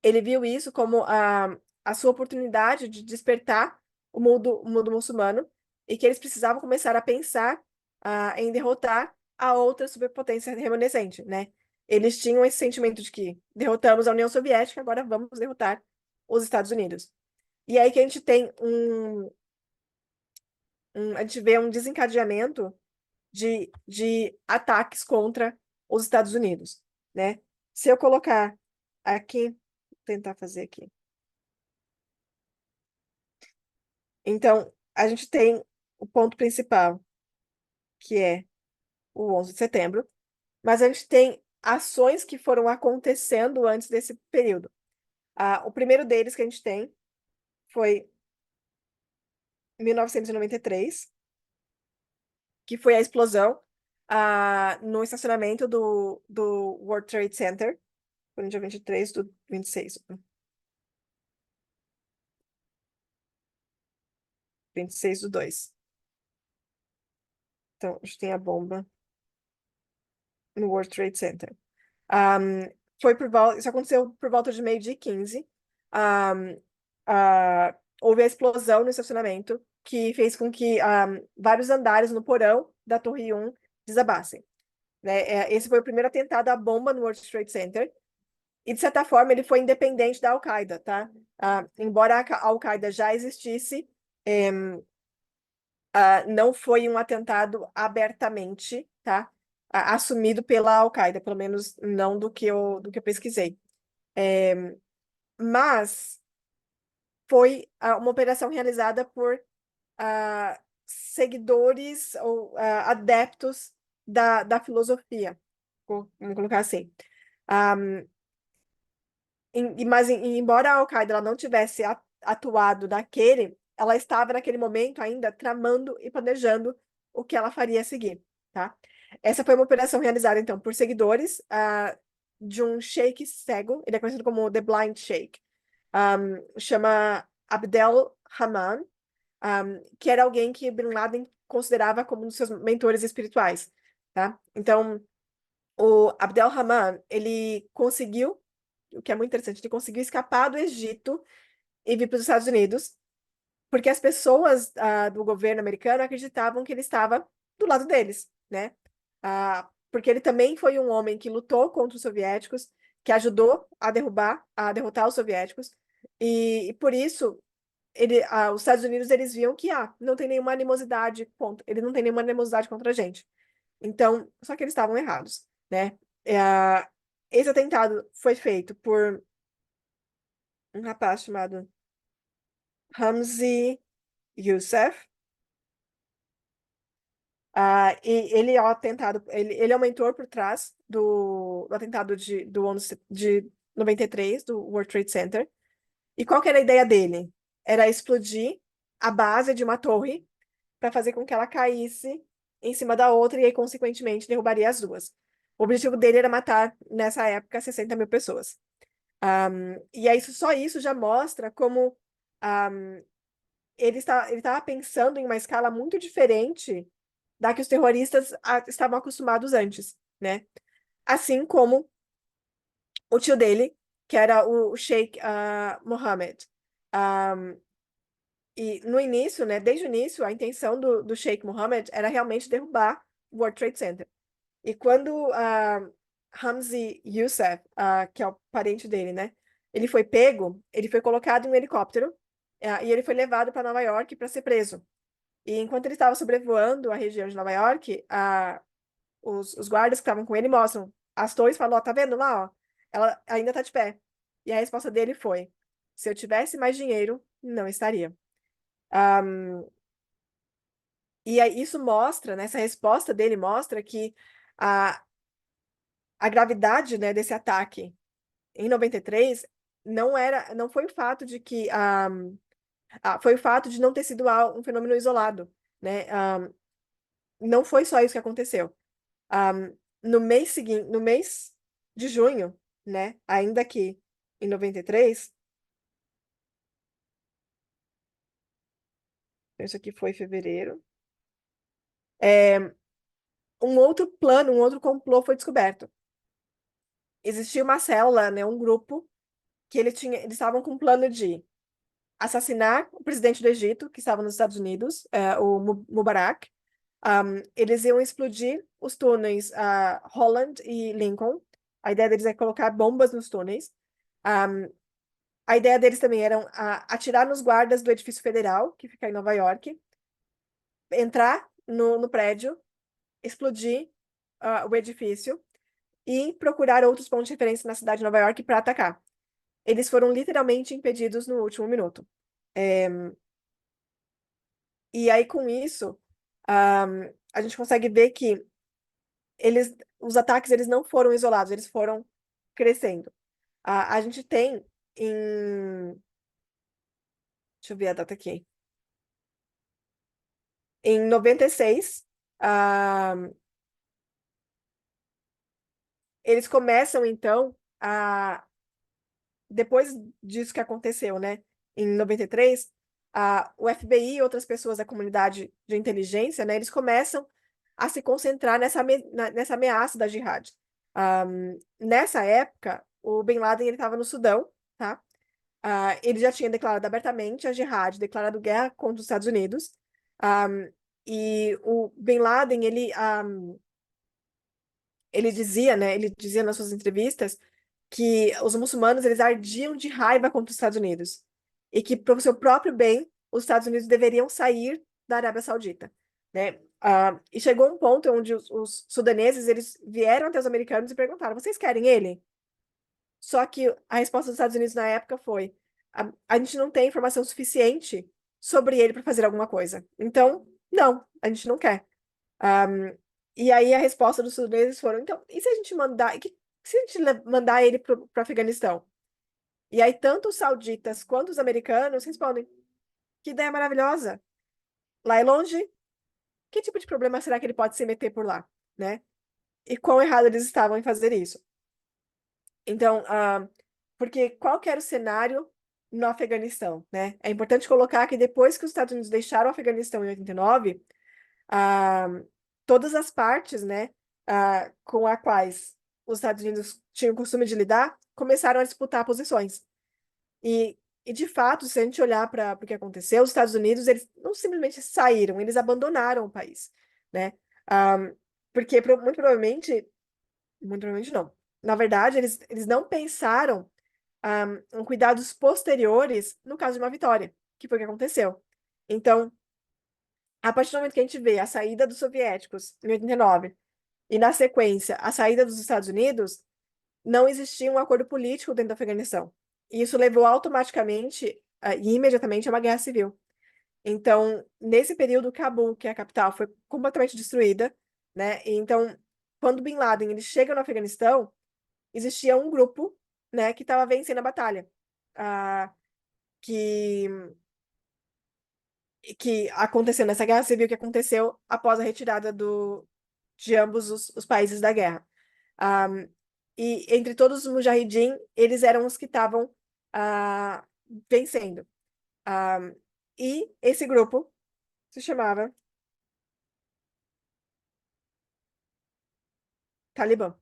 Ele viu isso como a sua oportunidade de despertar o mundo muçulmano e que eles precisavam começar a pensar em derrotar a outra superpotência remanescente, né? Eles tinham esse sentimento de que derrotamos a União Soviética, agora vamos derrotar os Estados Unidos. E aí que a gente tem a gente vê um desencadeamento de ataques contra os Estados Unidos, né? Se eu colocar aqui, vou tentar fazer aqui. Então, a gente tem o ponto principal, que é o 11 de setembro, mas a gente tem ações que foram acontecendo antes desse período. O primeiro deles que a gente tem foi 1993, que foi a explosão no estacionamento do World Trade Center, foi no dia 23 do 26. 26/2. Então, a gente tem a bomba no World Trade Center. Isso aconteceu por volta de 12h15. Houve a explosão no estacionamento, que fez com que vários andares no porão da Torre 1 desabassem. Né? Esse foi o primeiro atentado à bomba no World Trade Center. E, de certa forma, ele foi independente da Al-Qaeda, tá? Embora a Al-Qaeda já existisse, não foi um atentado abertamente, tá? Assumido pela Al-Qaeda, pelo menos não do que eu pesquisei. Mas foi uma operação realizada por seguidores ou adeptos da filosofia, vamos colocar assim. Mas, embora a Al-Qaeda não tivesse atuado ela estava naquele momento ainda tramando e planejando o que ela faria a seguir, tá? Essa foi uma operação realizada, então, por seguidores de um sheik cego, ele é conhecido como The Blind Sheikh, chama Abdel Haman, que era alguém que Bin Laden considerava como um dos seus mentores espirituais, tá? Então, o Abdel Haman, ele conseguiu, o que é muito interessante, ele conseguiu escapar do Egito e vir para os Estados Unidos, porque as pessoas do governo americano acreditavam que ele estava do lado deles, né? Porque ele também foi um homem que lutou contra os soviéticos, que ajudou a derrotar os soviéticos, e por isso os Estados Unidos eles viam que não tem nenhuma animosidade ele não tem nenhuma animosidade contra a gente. Então, só que eles estavam errados, né? Esse atentado foi feito por um rapaz chamado Ramzi Youssef. E ele é o atentado, ele é o mentor por trás do atentado do 11 de 93, do World Trade Center. E qual que era a ideia dele? Era explodir a base de uma torre para fazer com que ela caísse em cima da outra e aí, consequentemente, derrubaria as duas. O objetivo dele era matar, nessa época, 60 mil pessoas. E aí, só isso já mostra como ele estava pensando em uma escala muito diferente da que os terroristas estavam acostumados antes, né? Assim como o tio dele, que era o Sheikh Mohammed. E no início, né, desde o início, a intenção do Sheikh Mohammed era realmente derrubar o World Trade Center. E quando Ramzi Youssef, que é o parente dele, né, ele foi pego, ele foi colocado em um helicóptero e ele foi levado para Nova York para ser preso. E enquanto ele estava sobrevoando a região de Nova York, os guardas que estavam com ele mostram as torres e falam, ó, tá vendo lá, ó? Ela ainda tá de pé. E a resposta dele foi, se eu tivesse mais dinheiro, não estaria. E aí isso mostra, né, essa resposta dele mostra que a gravidade, né, desse ataque em 93 não foi o fato de que foi o fato de não ter sido um fenômeno isolado, né? Não foi só isso que aconteceu. No mês seguinte, no mês de junho, né, ainda que em 93, isso aqui foi fevereiro, um outro plano, um outro complô foi descoberto. Existia uma célula, né, um grupo que eles estavam com um plano de assassinar o presidente do Egito, que estava nos Estados Unidos, o Mubarak. Eles iam explodir os túneis Holland e Lincoln. A ideia deles é colocar bombas nos túneis. A ideia deles também era atirar nos guardas do edifício federal, que fica em Nova York, entrar no prédio, explodir o edifício e procurar outros pontos de referência na cidade de Nova York para atacar. Eles foram literalmente impedidos no último minuto. E aí, com isso, a gente consegue ver que os ataques eles não foram isolados, eles foram crescendo. A gente tem em... Deixa eu ver a data aqui. Em 96, eles começam, então, depois disso que aconteceu, né? Em 93, o FBI e outras pessoas da comunidade de inteligência, né? Eles começam a se concentrar nessa ameaça da jihad. Nessa época, o Bin Laden estava no Sudão, tá? Ele já tinha declarado abertamente a jihad, declarado guerra contra os Estados Unidos. E o Bin Laden, ele dizia, né? Ele dizia nas suas entrevistas que os muçulmanos eles ardiam de raiva contra os Estados Unidos e que para o seu próprio bem os Estados Unidos deveriam sair da Arábia Saudita, né? E chegou um ponto onde os sudaneses eles vieram até os americanos e perguntaram: vocês querem ele? Só que a resposta dos Estados Unidos na época foi: a gente não tem informação suficiente sobre ele para fazer alguma coisa. Então, não, a gente não quer. E aí a resposta dos sudaneses foram: então, e se a gente mandar, se a gente mandar ele para o Afeganistão? E aí tanto os sauditas quanto os americanos respondem: que ideia maravilhosa! Lá é longe, que tipo de problema será que ele pode se meter por lá, né? E quão errado eles estavam em fazer isso. Então, porque qual que era o cenário no Afeganistão, né? É importante colocar que depois que os Estados Unidos deixaram o Afeganistão em 89, todas as partes, né, com as quais os Estados Unidos tinham o costume de lidar, começaram a disputar posições. E de fato, se a gente olhar para o que aconteceu, os Estados Unidos, eles não simplesmente saíram, eles abandonaram o país, né? Porque muito provavelmente não. Na verdade, eles não pensaram em cuidados posteriores no caso de uma vitória, que foi o que aconteceu. Então, a partir do momento que a gente vê a saída dos soviéticos em 89 e, na sequência, a saída dos Estados Unidos, não existia um acordo político dentro do Afeganistão. E isso levou automaticamente e imediatamente a uma guerra civil. Então, nesse período, Cabul, que é a capital, foi completamente destruída, né? E então, quando Bin Laden ele chega no Afeganistão, existia um grupo, né, que estava vencendo a batalha, que aconteceu nessa guerra civil que aconteceu após a retirada de ambos os países da guerra. E entre todos os mujahidin, eles eram os que estavam vencendo. E esse grupo se chamava Talibã.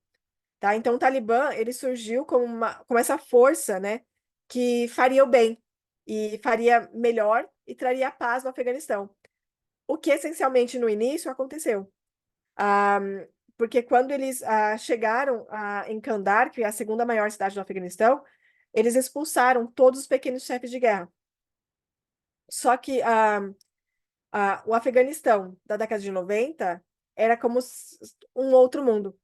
Tá? Então, o Talibã ele surgiu como essa força, né, que faria o bem e faria melhor e traria paz no Afeganistão. O que essencialmente no início aconteceu. Porque quando eles chegaram em Kandahar, que é a segunda maior cidade do Afeganistão, eles expulsaram todos os pequenos chefes de guerra. Só que o Afeganistão da década de 90 era como um outro mundo.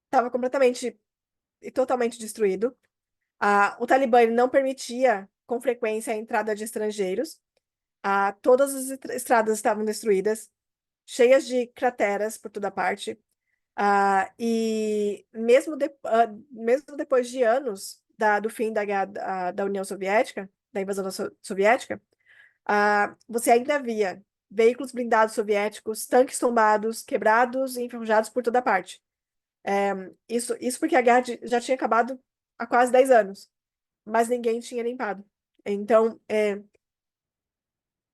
Estava completamente e totalmente destruído. O Talibã ele não permitia com frequência a entrada de estrangeiros. Todas as estradas estavam destruídas, cheias de crateras por toda parte. E mesmo depois de anos do fim da guerra da União Soviética, da invasão soviética, você ainda via veículos blindados soviéticos, tanques tombados, quebrados e enferrujados por toda parte. Isso porque a guerra já tinha acabado há quase 10 anos, mas ninguém tinha limpado. Então,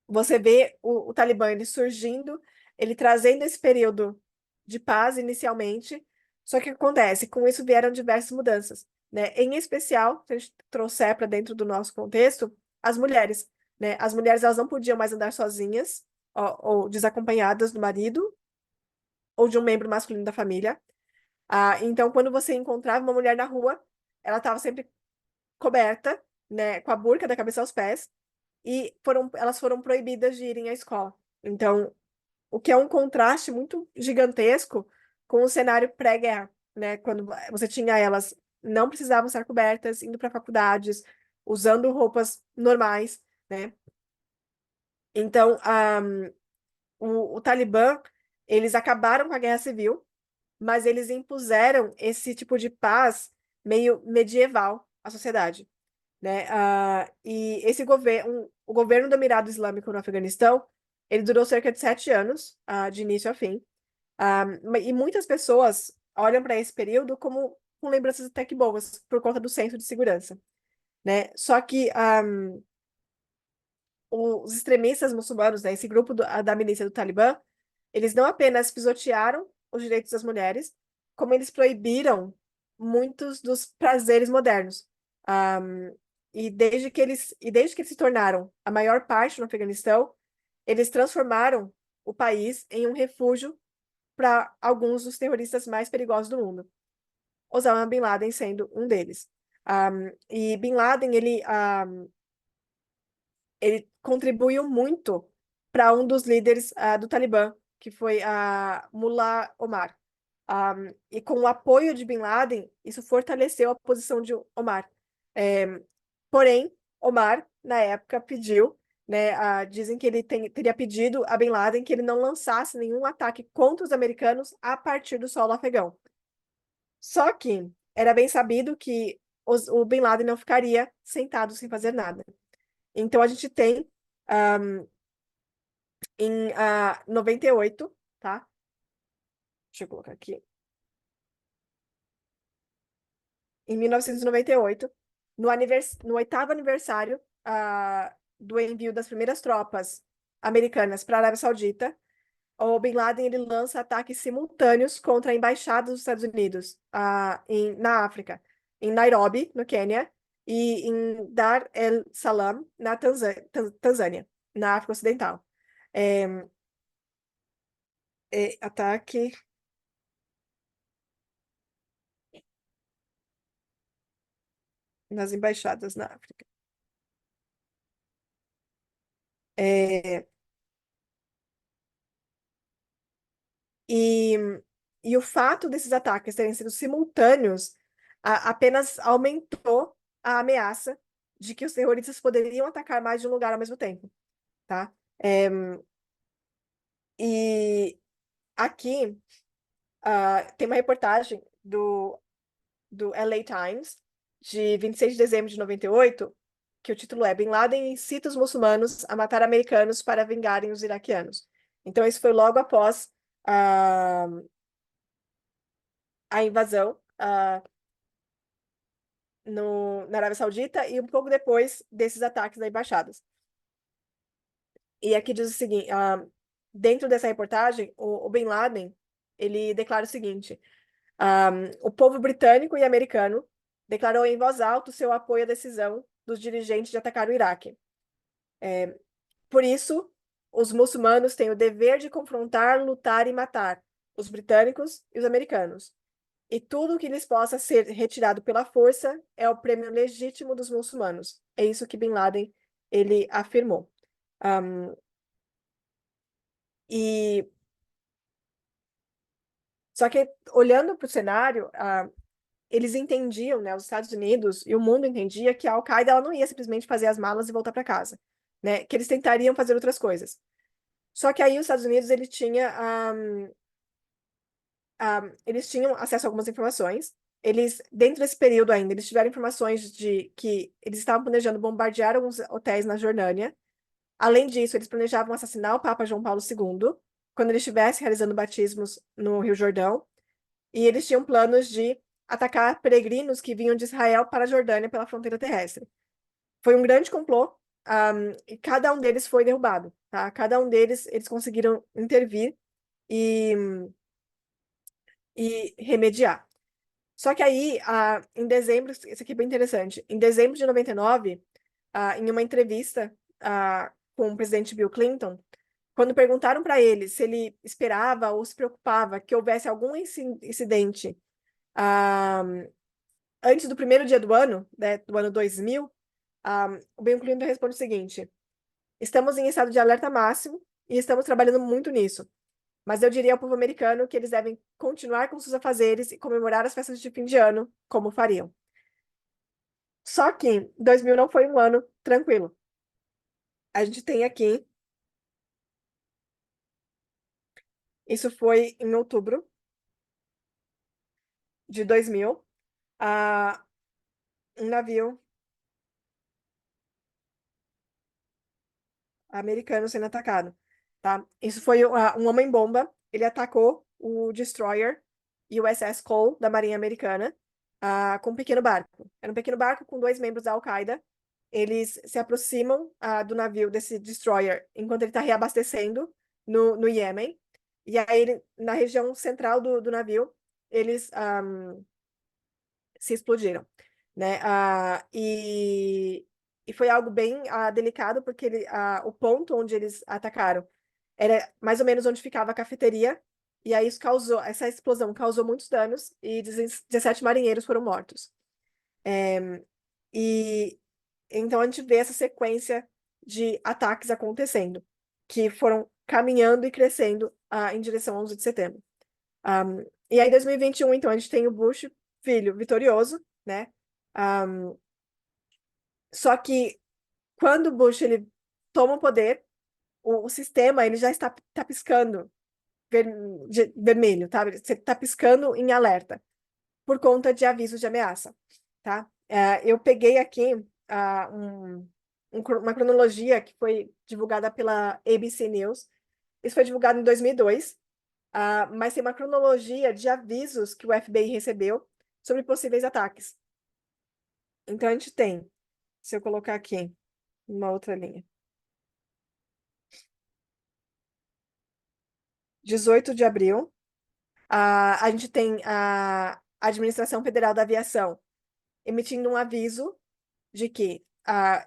você vê o Talibã ele surgindo, ele trazendo esse período de paz inicialmente, só que o que acontece? Com isso vieram diversas mudanças, né? Em especial, se a gente trouxer para dentro do nosso contexto, as mulheres, né? As mulheres elas não podiam mais andar sozinhas ou desacompanhadas do marido ou de um membro masculino da família. Então, quando você encontrava uma mulher na rua, ela estava sempre coberta, né, com a burca da cabeça aos pés, e elas foram proibidas de irem à escola. Então, o que é um contraste muito gigantesco com o cenário pré-guerra, né? Quando você tinha elas não precisavam estar cobertas, indo para faculdades, usando roupas normais, né? Então, o Talibã, eles acabaram com a guerra civil, mas eles impuseram esse tipo de paz meio medieval à sociedade, né? E esse governo, o governo do Emirado Islâmico no Afeganistão, ele durou cerca de 7 anos, de início a fim. E muitas pessoas olham para esse período como com lembranças até que boas, por conta do senso de segurança, né? Só que os extremistas muçulmanos, né, esse grupo da milícia do Talibã, eles não apenas pisotearam os direitos das mulheres, como eles proibiram muitos dos prazeres modernos. E desde que eles se tornaram a maior parte no Afeganistão, eles transformaram o país em um refúgio para alguns dos terroristas mais perigosos do mundo. Osama Bin Laden sendo um deles. E Bin Laden, ele contribuiu muito para um dos líderes do Talibã, que foi a Mullah Omar. E com o apoio de Bin Laden, isso fortaleceu a posição de Omar. Porém, Omar, na época, pediu, né, dizem que ele teria pedido a Bin Laden que ele não lançasse nenhum ataque contra os americanos a partir do solo afegão. Só que era bem sabido que o Bin Laden não ficaria sentado sem fazer nada. Então, a gente tem em 98, tá? Deixa eu colocar aqui. Em 1998, no 8º aniversário do envio das primeiras tropas americanas para a Arábia Saudita, o Bin Laden ele lança ataques simultâneos contra a embaixada dos Estados Unidos na África, em Nairobi, no Quênia, e em Dar el Salam, na Tanzânia, na África Ocidental. Ataque nas embaixadas na África. E o fato desses ataques terem sido simultâneos apenas aumentou a ameaça de que os terroristas poderiam atacar mais de um lugar ao mesmo tempo, tá? E aqui tem uma reportagem do LA Times, de 26 de dezembro de 98, que o título é Bin Laden incita os muçulmanos a matar americanos para vingarem os iraquianos. Então, isso foi logo após a invasão na Arábia Saudita e um pouco depois desses ataques nas embaixadas. E aqui diz o seguinte, dentro dessa reportagem, o Bin Laden, ele declara o seguinte, o povo britânico e americano declarou em voz alta o seu apoio à decisão dos dirigentes de atacar o Iraque. Por isso, os muçulmanos têm o dever de confrontar, lutar e matar os britânicos e os americanos. E tudo que lhes possa ser retirado pela força é o prêmio legítimo dos muçulmanos. É isso que Bin Laden ele afirmou. E só que olhando para o cenário, eles entendiam, né, os Estados Unidos e o mundo entendia que a Al-Qaeda ela não ia simplesmente fazer as malas e voltar para casa, né? Que eles tentariam fazer outras coisas. Só que aí os Estados Unidos eles tinham acesso a algumas informações. Eles, dentro desse período ainda, eles tiveram informações de que eles estavam planejando bombardear alguns hotéis na Jordânia. Além disso, eles planejavam assassinar o Papa João Paulo II, quando ele estivesse realizando batismos no Rio Jordão. E eles tinham planos de atacar peregrinos que vinham de Israel para a Jordânia pela fronteira terrestre. Foi um grande complô, e cada um deles foi derrubado, tá? Cada um deles, eles conseguiram intervir e, e remediar. Só que aí, em dezembro, isso aqui é bem interessante, em dezembro de 99, em uma entrevista com o presidente Bill Clinton, quando perguntaram para ele se ele esperava ou se preocupava que houvesse algum incidente antes do primeiro dia do ano, né, do ano 2000, o Bill Clinton responde o seguinte: estamos em estado de alerta máximo e estamos trabalhando muito nisso. Mas eu diria ao povo americano que eles devem continuar com seus afazeres e comemorar as festas de fim de ano, como fariam. Só que 2000 não foi um ano tranquilo. A gente tem aqui, isso foi em outubro de 2000, um navio americano sendo atacado, tá? Isso foi um homem-bomba, ele atacou o destroyer USS Cole da Marinha Americana com um pequeno barco. Era um pequeno barco com 2 membros da Al-Qaeda. Eles se aproximam do navio desse destroyer enquanto ele está reabastecendo no Iêmen. E aí, na região central do navio, eles se explodiram, né? E foi algo bem delicado, porque o ponto onde eles atacaram era mais ou menos onde ficava a cafeteria, e aí essa explosão causou muitos danos, e 17 marinheiros foram mortos. E então a gente vê essa sequência de ataques acontecendo, que foram caminhando e crescendo em direção ao 11 de setembro. E aí, em 2021, então, a gente tem o Bush, filho, vitorioso, né? Só que quando o Bush ele toma o poder, o sistema ele já está piscando vermelho, tá? Você está piscando em alerta por conta de avisos de ameaça, tá? Eu peguei aqui uma cronologia que foi divulgada pela ABC News. Isso foi divulgado em 2002, mas tem uma cronologia de avisos que o FBI recebeu sobre possíveis ataques. Então, a gente tem, se eu colocar aqui, uma outra linha. 18 de abril, a gente tem a Administração Federal da Aviação emitindo um aviso de que era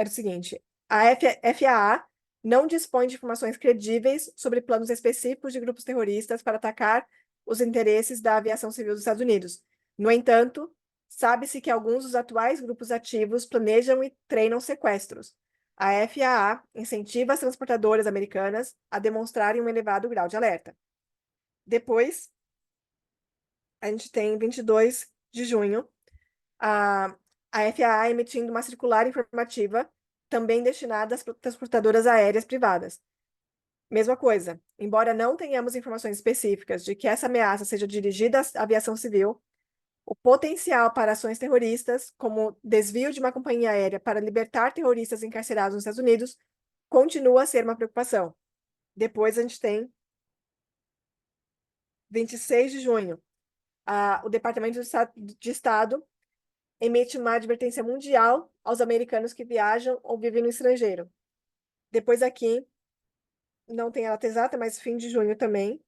o seguinte: a FAA não dispõe de informações credíveis sobre planos específicos de grupos terroristas para atacar os interesses da aviação civil dos Estados Unidos. No entanto, sabe-se que alguns dos atuais grupos ativos planejam e treinam sequestros. A FAA incentiva as transportadoras americanas a demonstrarem um elevado grau de alerta. Depois, a gente tem 22 de junho, a FAA emitindo uma circular informativa também destinada às transportadoras aéreas privadas. Mesma coisa, embora não tenhamos informações específicas de que essa ameaça seja dirigida à aviação civil, o potencial para ações terroristas, como desvio de uma companhia aérea para libertar terroristas encarcerados nos Estados Unidos, continua a ser uma preocupação. Depois a gente tem 26 de junho, o Departamento de Estado emite uma advertência mundial aos americanos que viajam ou vivem no estrangeiro. Depois aqui, não tem a data exata, mas fim de junho também.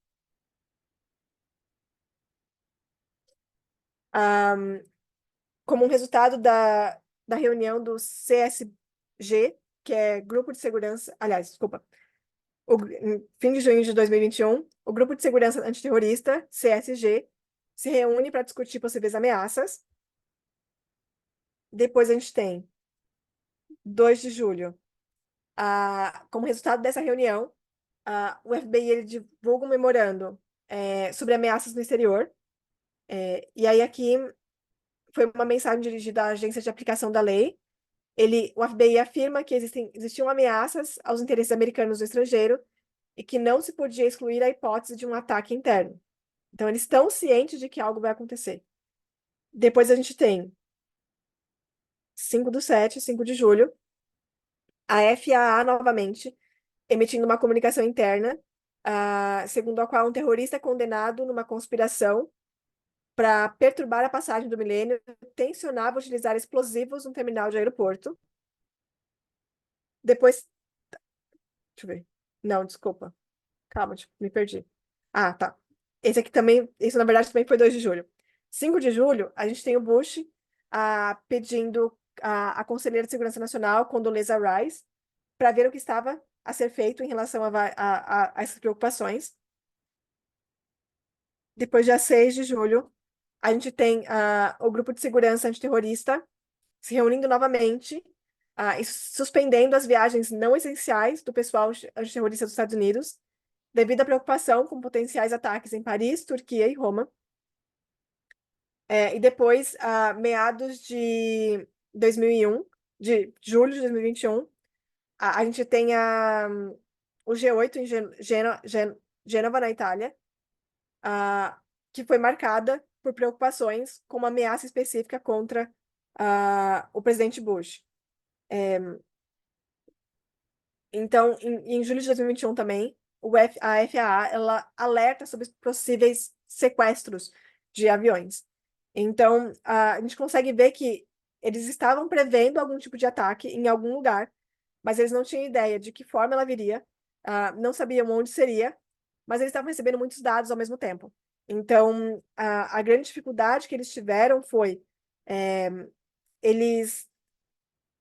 Como um resultado da reunião do CSG, que é Grupo de Segurança, aliás, desculpa, em fim de junho de 2021, o Grupo de Segurança Antiterrorista, CSG, se reúne para discutir possíveis ameaças. Depois a gente tem 2 de julho. Como resultado dessa reunião, o FBI ele divulga um memorando sobre ameaças no exterior. E aí aqui foi uma mensagem dirigida à agência de aplicação da lei. O FBI afirma que existiam ameaças aos interesses americanos no estrangeiro e que não se podia excluir a hipótese de um ataque interno. Então, eles estão cientes de que algo vai acontecer. Depois a gente tem 5/7, 5 de julho, a FAA novamente emitindo uma comunicação interna, segundo a qual um terrorista condenado numa conspiração para perturbar a passagem do milênio tensionava utilizar explosivos no terminal de aeroporto. Depois. Deixa eu ver. Não, desculpa. Calma, me perdi. Tá. Esse aqui também, esse na verdade também foi 2 de julho. 5 de julho, a gente tem o Bush pedindo a conselheira de Segurança Nacional, Condoleezza Rice, para ver o que estava a ser feito em relação a essas preocupações. Depois, dia 6 de julho, a gente tem o Grupo de Segurança Antiterrorista se reunindo novamente e suspendendo as viagens não essenciais do pessoal antiterrorista dos Estados Unidos, devido à preocupação com potenciais ataques em Paris, Turquia e Roma. E depois, meados de 2001, de julho de 2021, a gente tem o G8 em Gênova, na Itália, que foi marcada por preocupações com uma ameaça específica contra o presidente Bush. Então, em julho de 2021 também, a FAA ela alerta sobre possíveis sequestros de aviões. Então, a gente consegue ver que eles estavam prevendo algum tipo de ataque em algum lugar, mas eles não tinham ideia de que forma ela viria, não sabiam onde seria, mas eles estavam recebendo muitos dados ao mesmo tempo. Então, a grande dificuldade que eles tiveram foi eles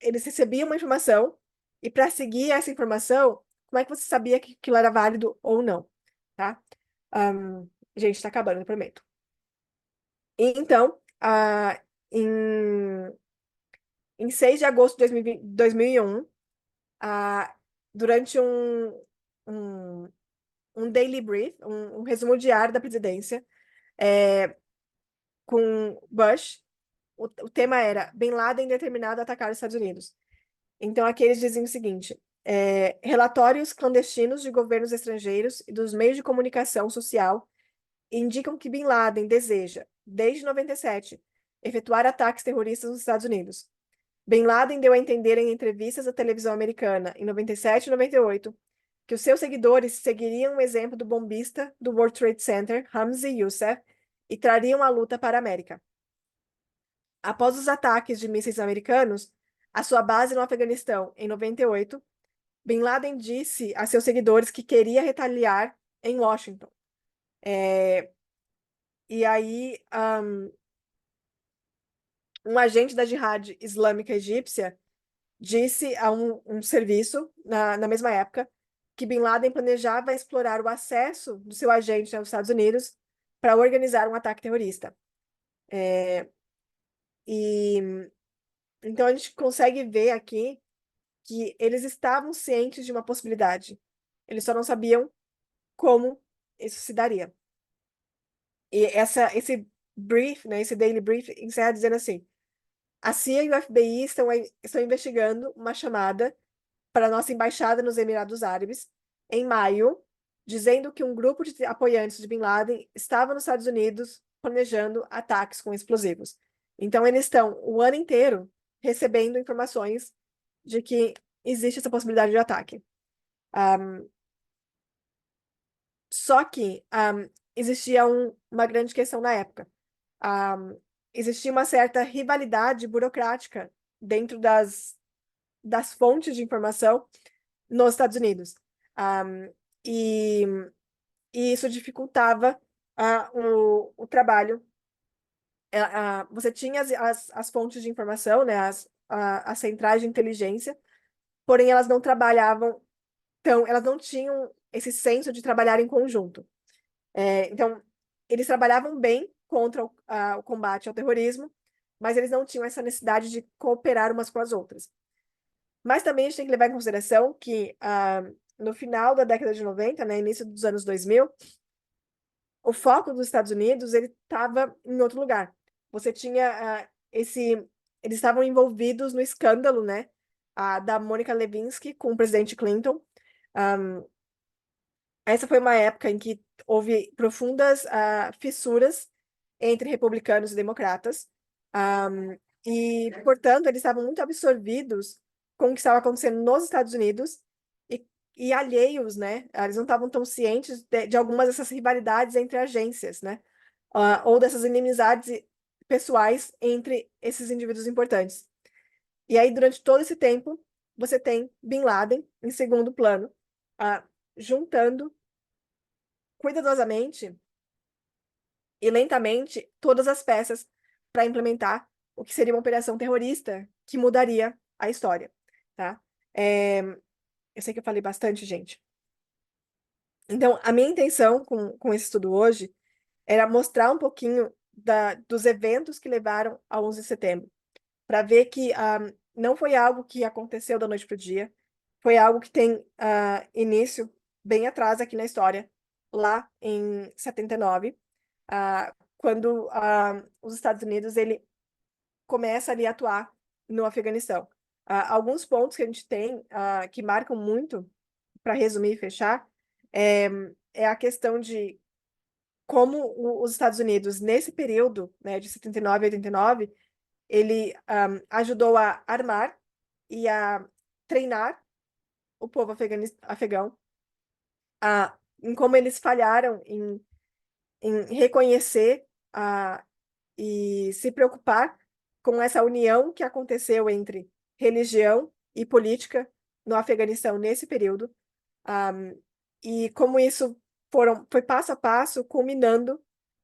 recebiam uma informação e para seguir essa informação, como é que você sabia que aquilo era válido ou não, tá? Gente, está acabando, eu prometo. Então, em 6 de agosto de 2001, durante um daily brief, um resumo diário da presidência, com Bush, o tema era Bin Laden determinado a atacar os Estados Unidos. Então, aqui eles diziam o seguinte: relatórios clandestinos de governos estrangeiros e dos meios de comunicação social indicam que Bin Laden deseja, desde 97, efetuar ataques terroristas nos Estados Unidos. Bin Laden deu a entender em entrevistas à televisão americana, em 97 e 98, que os seus seguidores seguiriam o exemplo do bombista do World Trade Center, Hamzi Youssef, e trariam a luta para a América. Após os ataques de mísseis americanos, a sua base no Afeganistão, em 98, Bin Laden disse a seus seguidores que queria retaliar em Washington. E aí, um agente da Jihad Islâmica Egípcia disse a um serviço, na mesma época, que Bin Laden planejava explorar o acesso do seu agente aos Estados Unidos para organizar um ataque terrorista. Então, a gente consegue ver aqui que eles estavam cientes de uma possibilidade. Eles só não sabiam como isso se daria. E esse brief, né, esse daily brief, encerra dizendo assim: a CIA e o FBI estão investigando uma chamada para a nossa embaixada nos Emirados Árabes, em maio, dizendo que um grupo de apoiantes de Bin Laden estava nos Estados Unidos planejando ataques com explosivos. Então, eles estão o ano inteiro recebendo informações de que existe essa possibilidade de ataque. Só que existia uma grande questão na época. Existia uma certa rivalidade burocrática dentro das fontes de informação nos Estados Unidos. E isso dificultava o trabalho. Você tinha as fontes de informação, né, as centrais de inteligência, porém elas não trabalhavam, então elas não tinham esse senso de trabalhar em conjunto. Então, eles trabalhavam bem contra o combate ao terrorismo, mas eles não tinham essa necessidade de cooperar umas com as outras. Mas também a gente tem que levar em consideração que no final da década de 90, né, início dos anos 2000, o foco dos Estados Unidos ele estava em outro lugar. Você tinha eles estavam envolvidos no escândalo, né, da Monica Lewinsky com o presidente Clinton. Essa foi uma época em que houve profundas fissuras entre republicanos e democratas. E, portanto, eles estavam muito absorvidos com o que estava acontecendo nos Estados Unidos e alheios, né? Eles não estavam tão cientes de algumas dessas rivalidades entre agências, né? Ou dessas inimizades pessoais entre esses indivíduos importantes. E aí, durante todo esse tempo, você tem Bin Laden em segundo plano, juntando cuidadosamente e lentamente todas as peças para implementar o que seria uma operação terrorista que mudaria a história, tá? Eu sei que eu falei bastante, gente. Então, a minha intenção com esse estudo hoje era mostrar um pouquinho dos eventos que levaram ao 11 de setembro, para ver que não foi algo que aconteceu da noite para o dia, foi algo que tem início bem atrás aqui na história, lá em 79, quando os Estados Unidos ele começa ali a atuar no Afeganistão. Alguns pontos que a gente tem que marcam muito, para resumir e fechar, é a questão de como os Estados Unidos, nesse período, né, de 79 a 89, ele ajudou a armar e a treinar o povo afegão, em como eles falharam em reconhecer e se preocupar com essa união que aconteceu entre religião e política no Afeganistão nesse período, e como isso foi passo a passo, culminando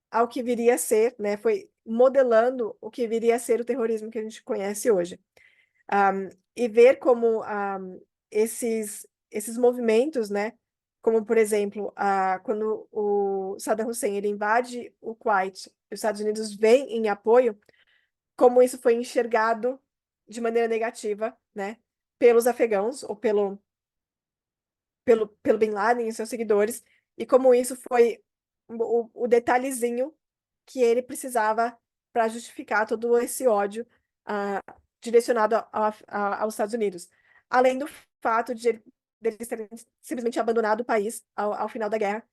ao que viria a ser, né, foi modelando o que viria a ser o terrorismo que a gente conhece hoje. E ver como esses movimentos, né, como, por exemplo, quando o Saddam Hussein ele invade o Kuwait, os Estados Unidos vêm em apoio, como isso foi enxergado de maneira negativa, né, pelos afegãos ou pelo Bin Laden e seus seguidores, e como isso foi o detalhezinho que ele precisava para justificar todo esse ódio direcionado aos Estados Unidos. Além do fato de eles terem simplesmente abandonado o país ao final da guerra,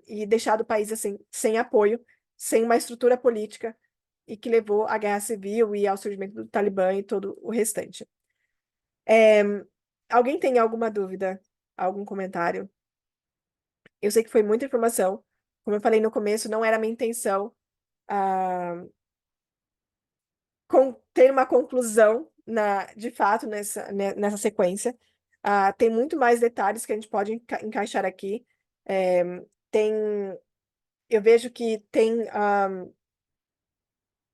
e deixado o país assim, sem apoio, sem uma estrutura política, e que levou à guerra civil e ao surgimento do Talibã e todo o restante. Alguém tem alguma dúvida? Algum comentário? Eu sei que foi muita informação. Como eu falei no começo, não era a minha intenção ter uma conclusão de fato nessa sequência. Tem muito mais detalhes que a gente pode encaixar aqui. Eu vejo que tem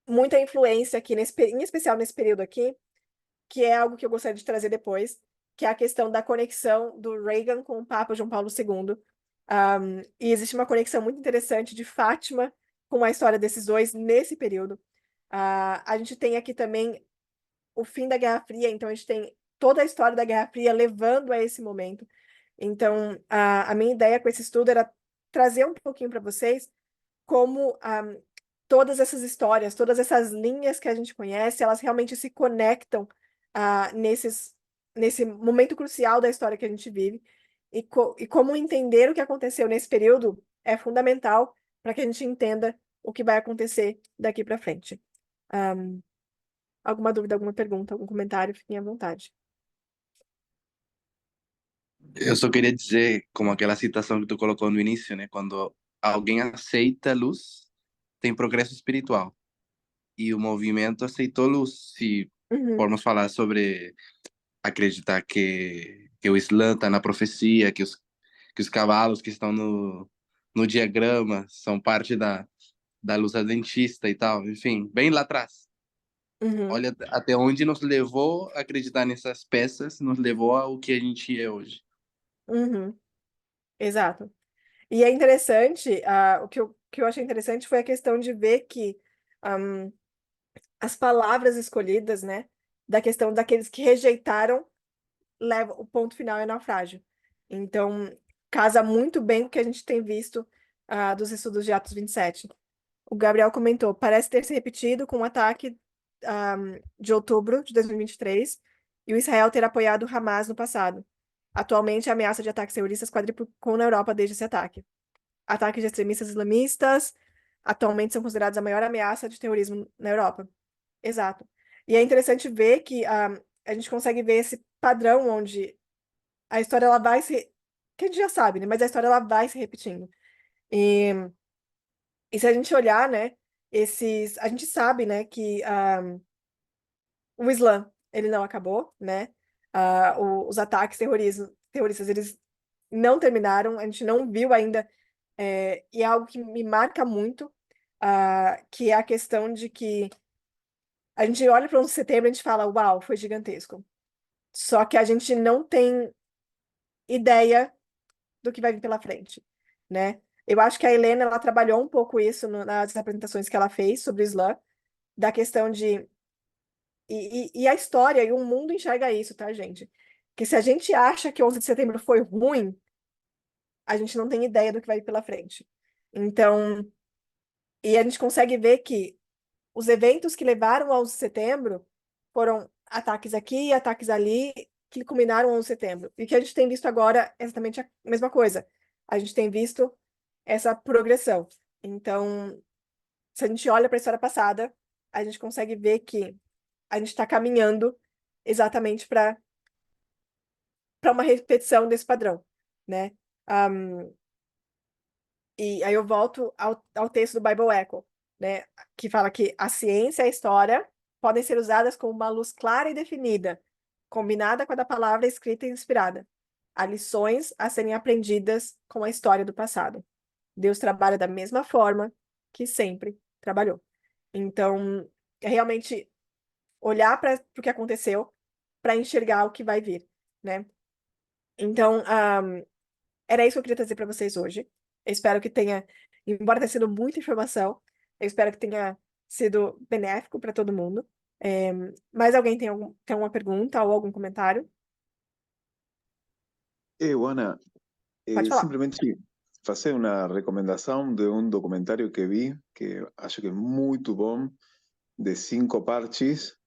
muita influência aqui, em especial nesse período aqui, que é algo que eu gostaria de trazer depois, que é a questão da conexão do Reagan com o Papa João Paulo II. E existe uma conexão muito interessante de Fátima com a história desses dois nesse período. A gente tem aqui também o fim da Guerra Fria, então a gente tem toda a história da Guerra Fria levando a esse momento. Então, a minha ideia com esse estudo era trazer um pouquinho para vocês como todas essas histórias, todas essas linhas que a gente conhece, elas realmente se conectam nesse momento crucial da história que a gente vive, e como entender o que aconteceu nesse período é fundamental para que a gente entenda o que vai acontecer daqui para frente. Alguma dúvida, alguma pergunta, algum comentário, fiquem à vontade. Eu só queria dizer, como aquela citação que tu colocou no início, né? Quando alguém aceita a luz, tem progresso espiritual. E o movimento aceitou luz. Se formos falar sobre acreditar que o Islã está na profecia, que os cavalos que estão no diagrama são parte da luz adventista e tal. Enfim, bem lá atrás. Uhum, Olha até onde nos levou a acreditar nessas peças, nos levou ao que a gente é hoje. uhum, exato. E é interessante, o que eu achei interessante foi a questão de ver que as palavras escolhidas, né, da questão daqueles que rejeitaram, o ponto final é naufrágio. Então, casa muito bem com o que a gente tem visto dos estudos de Atos 27. O Gabriel comentou, parece ter se repetido com o ataque de outubro de 2023 e o Israel ter apoiado o Hamas no passado. Atualmente, a ameaça de ataques terroristas quadriplicou na Europa desde esse ataque. Ataques de extremistas islamistas atualmente são considerados a maior ameaça de terrorismo na Europa. Exato. E é interessante ver que a gente consegue ver esse padrão onde a história ela vai se... que a gente já sabe, né? Mas a história ela vai se repetindo. E, e se a gente olhar, né, a gente sabe, né, que o Islã, ele não acabou, né? Os ataques terroristas, eles não terminaram, a gente não viu ainda, e é algo que me marca muito, que é a questão de que a gente olha para o 11 de setembro e a gente fala, uau, foi gigantesco. Só que a gente não tem ideia do que vai vir pela frente, né? Eu acho que a Helena, ela trabalhou um pouco isso nas apresentações que ela fez sobre o Islã, da questão de... E a história e o mundo enxerga isso, tá, gente? Que se a gente acha que 11 de setembro foi ruim, a gente não tem ideia do que vai vir pela frente. Então, e a gente consegue ver que os eventos que levaram ao 11 de setembro foram ataques aqui e ataques ali, que culminaram ao 11 de setembro. E o que a gente tem visto agora é exatamente a mesma coisa. A gente tem visto essa progressão. Então, se a gente olha para a história passada, a gente consegue ver que a gente está caminhando exatamente para uma repetição desse padrão, né? Um, e aí eu volto ao texto do Bible Echo, né? Que fala que a ciência e a história podem ser usadas como uma luz clara e definida, combinada com a da palavra escrita e inspirada. Há lições a serem aprendidas com a história do passado. Deus trabalha da mesma forma que sempre trabalhou. Então, é realmente olhar para o que aconteceu para enxergar o que vai vir, né? Então, era isso que eu queria trazer para vocês hoje. Eu espero que tenha, embora tenha sido muita informação, eu espero que tenha sido benéfico para todo mundo. Mais alguém tem alguma pergunta ou algum comentário? Ana, Pode falar. simplemente hacer una recomendación de un documentario que vi, que acho que es muy bom, de 5 partes,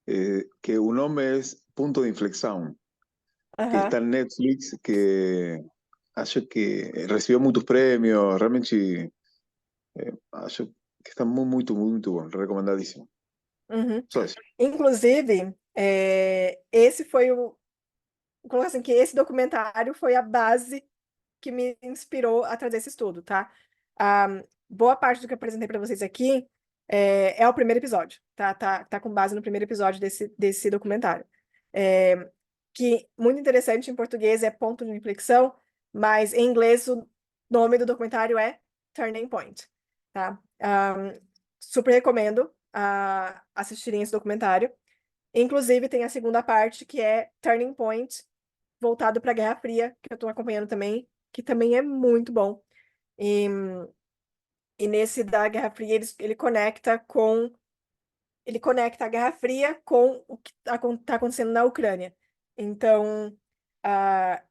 que un nombre es Punto de Inflexión, que está Aham. en Netflix, que acho que recibió muchos premios, realmente acho que está muy, muy, muy bom, recomendadísimo. Uhum. Só isso. Inclusive, esse foi vou colocar assim, que esse documentário foi a base que me inspirou a trazer esse estudo, tá? Boa parte do que eu apresentei para vocês aqui é o primeiro episódio, tá? Tá com base no primeiro episódio desse documentário. Que muito interessante, em português é ponto de inflexão, mas em inglês o nome do documentário é Turning Point, tá? Super recomendo assistirem esse documentário. Inclusive, tem a segunda parte, que é Turning Point, voltado para a Guerra Fria, que eu estou acompanhando também, que também é muito bom. E nesse da Guerra Fria, ele conecta a Guerra Fria com o que está acontecendo na Ucrânia. Então,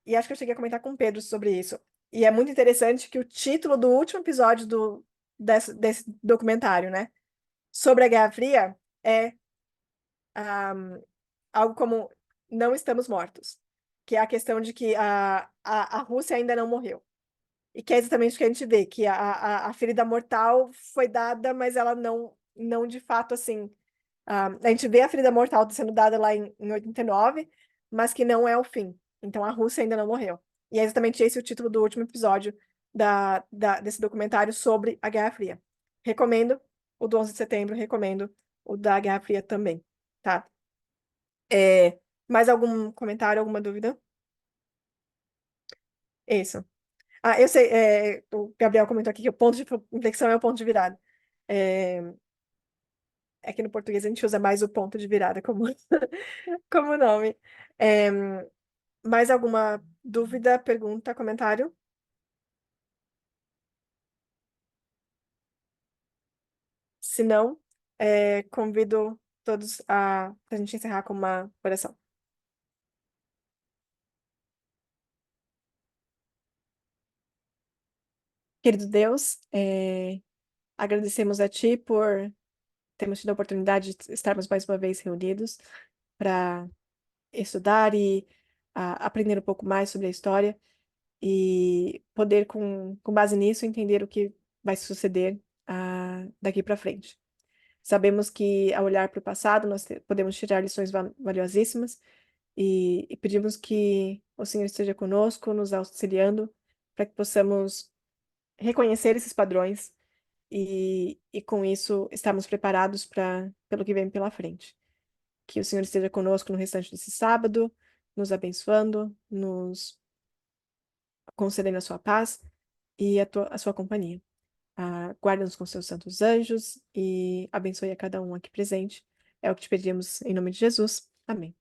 e acho que eu cheguei a comentar com o Pedro sobre isso. E é muito interessante que o título do último episódio desse documentário, né, sobre a Guerra Fria é algo como Não Estamos Mortos, que é a questão de que a Rússia ainda não morreu. E que é exatamente o que a gente vê, que a ferida mortal foi dada, mas ela não de fato, assim... a gente vê a ferida mortal sendo dada lá em 89, mas que não é o fim. Então a Rússia ainda não morreu. E é exatamente esse o título do último episódio desse documentário sobre a Guerra Fria. Recomendo o do 11 de setembro, recomendo o da Guerra Fria também, tá? Mais algum comentário, alguma dúvida? Isso. Eu sei, o Gabriel comentou aqui que o ponto de inflexão é o ponto de virada. É, É que no português a gente usa mais o ponto de virada como, como nome. É, mais alguma dúvida, pergunta, comentário? Se não, convido todos a gente encerrar com uma oração. Querido Deus, agradecemos a Ti por termos tido a oportunidade de estarmos mais uma vez reunidos para estudar e aprender um pouco mais sobre a história e poder, com base nisso, entender o que vai suceder daqui para frente. Sabemos que, ao olhar para o passado, nós podemos tirar lições valiosíssimas e pedimos que o Senhor esteja conosco, nos auxiliando, para que possamos reconhecer esses padrões e com isso, estarmos preparados pelo que vem pela frente. Que o Senhor esteja conosco no restante desse sábado, nos abençoando, nos concedendo a sua paz e a sua companhia. Guarda-nos com seus santos anjos e abençoe a cada um aqui presente. É o que te pedimos em nome de Jesus. Amém.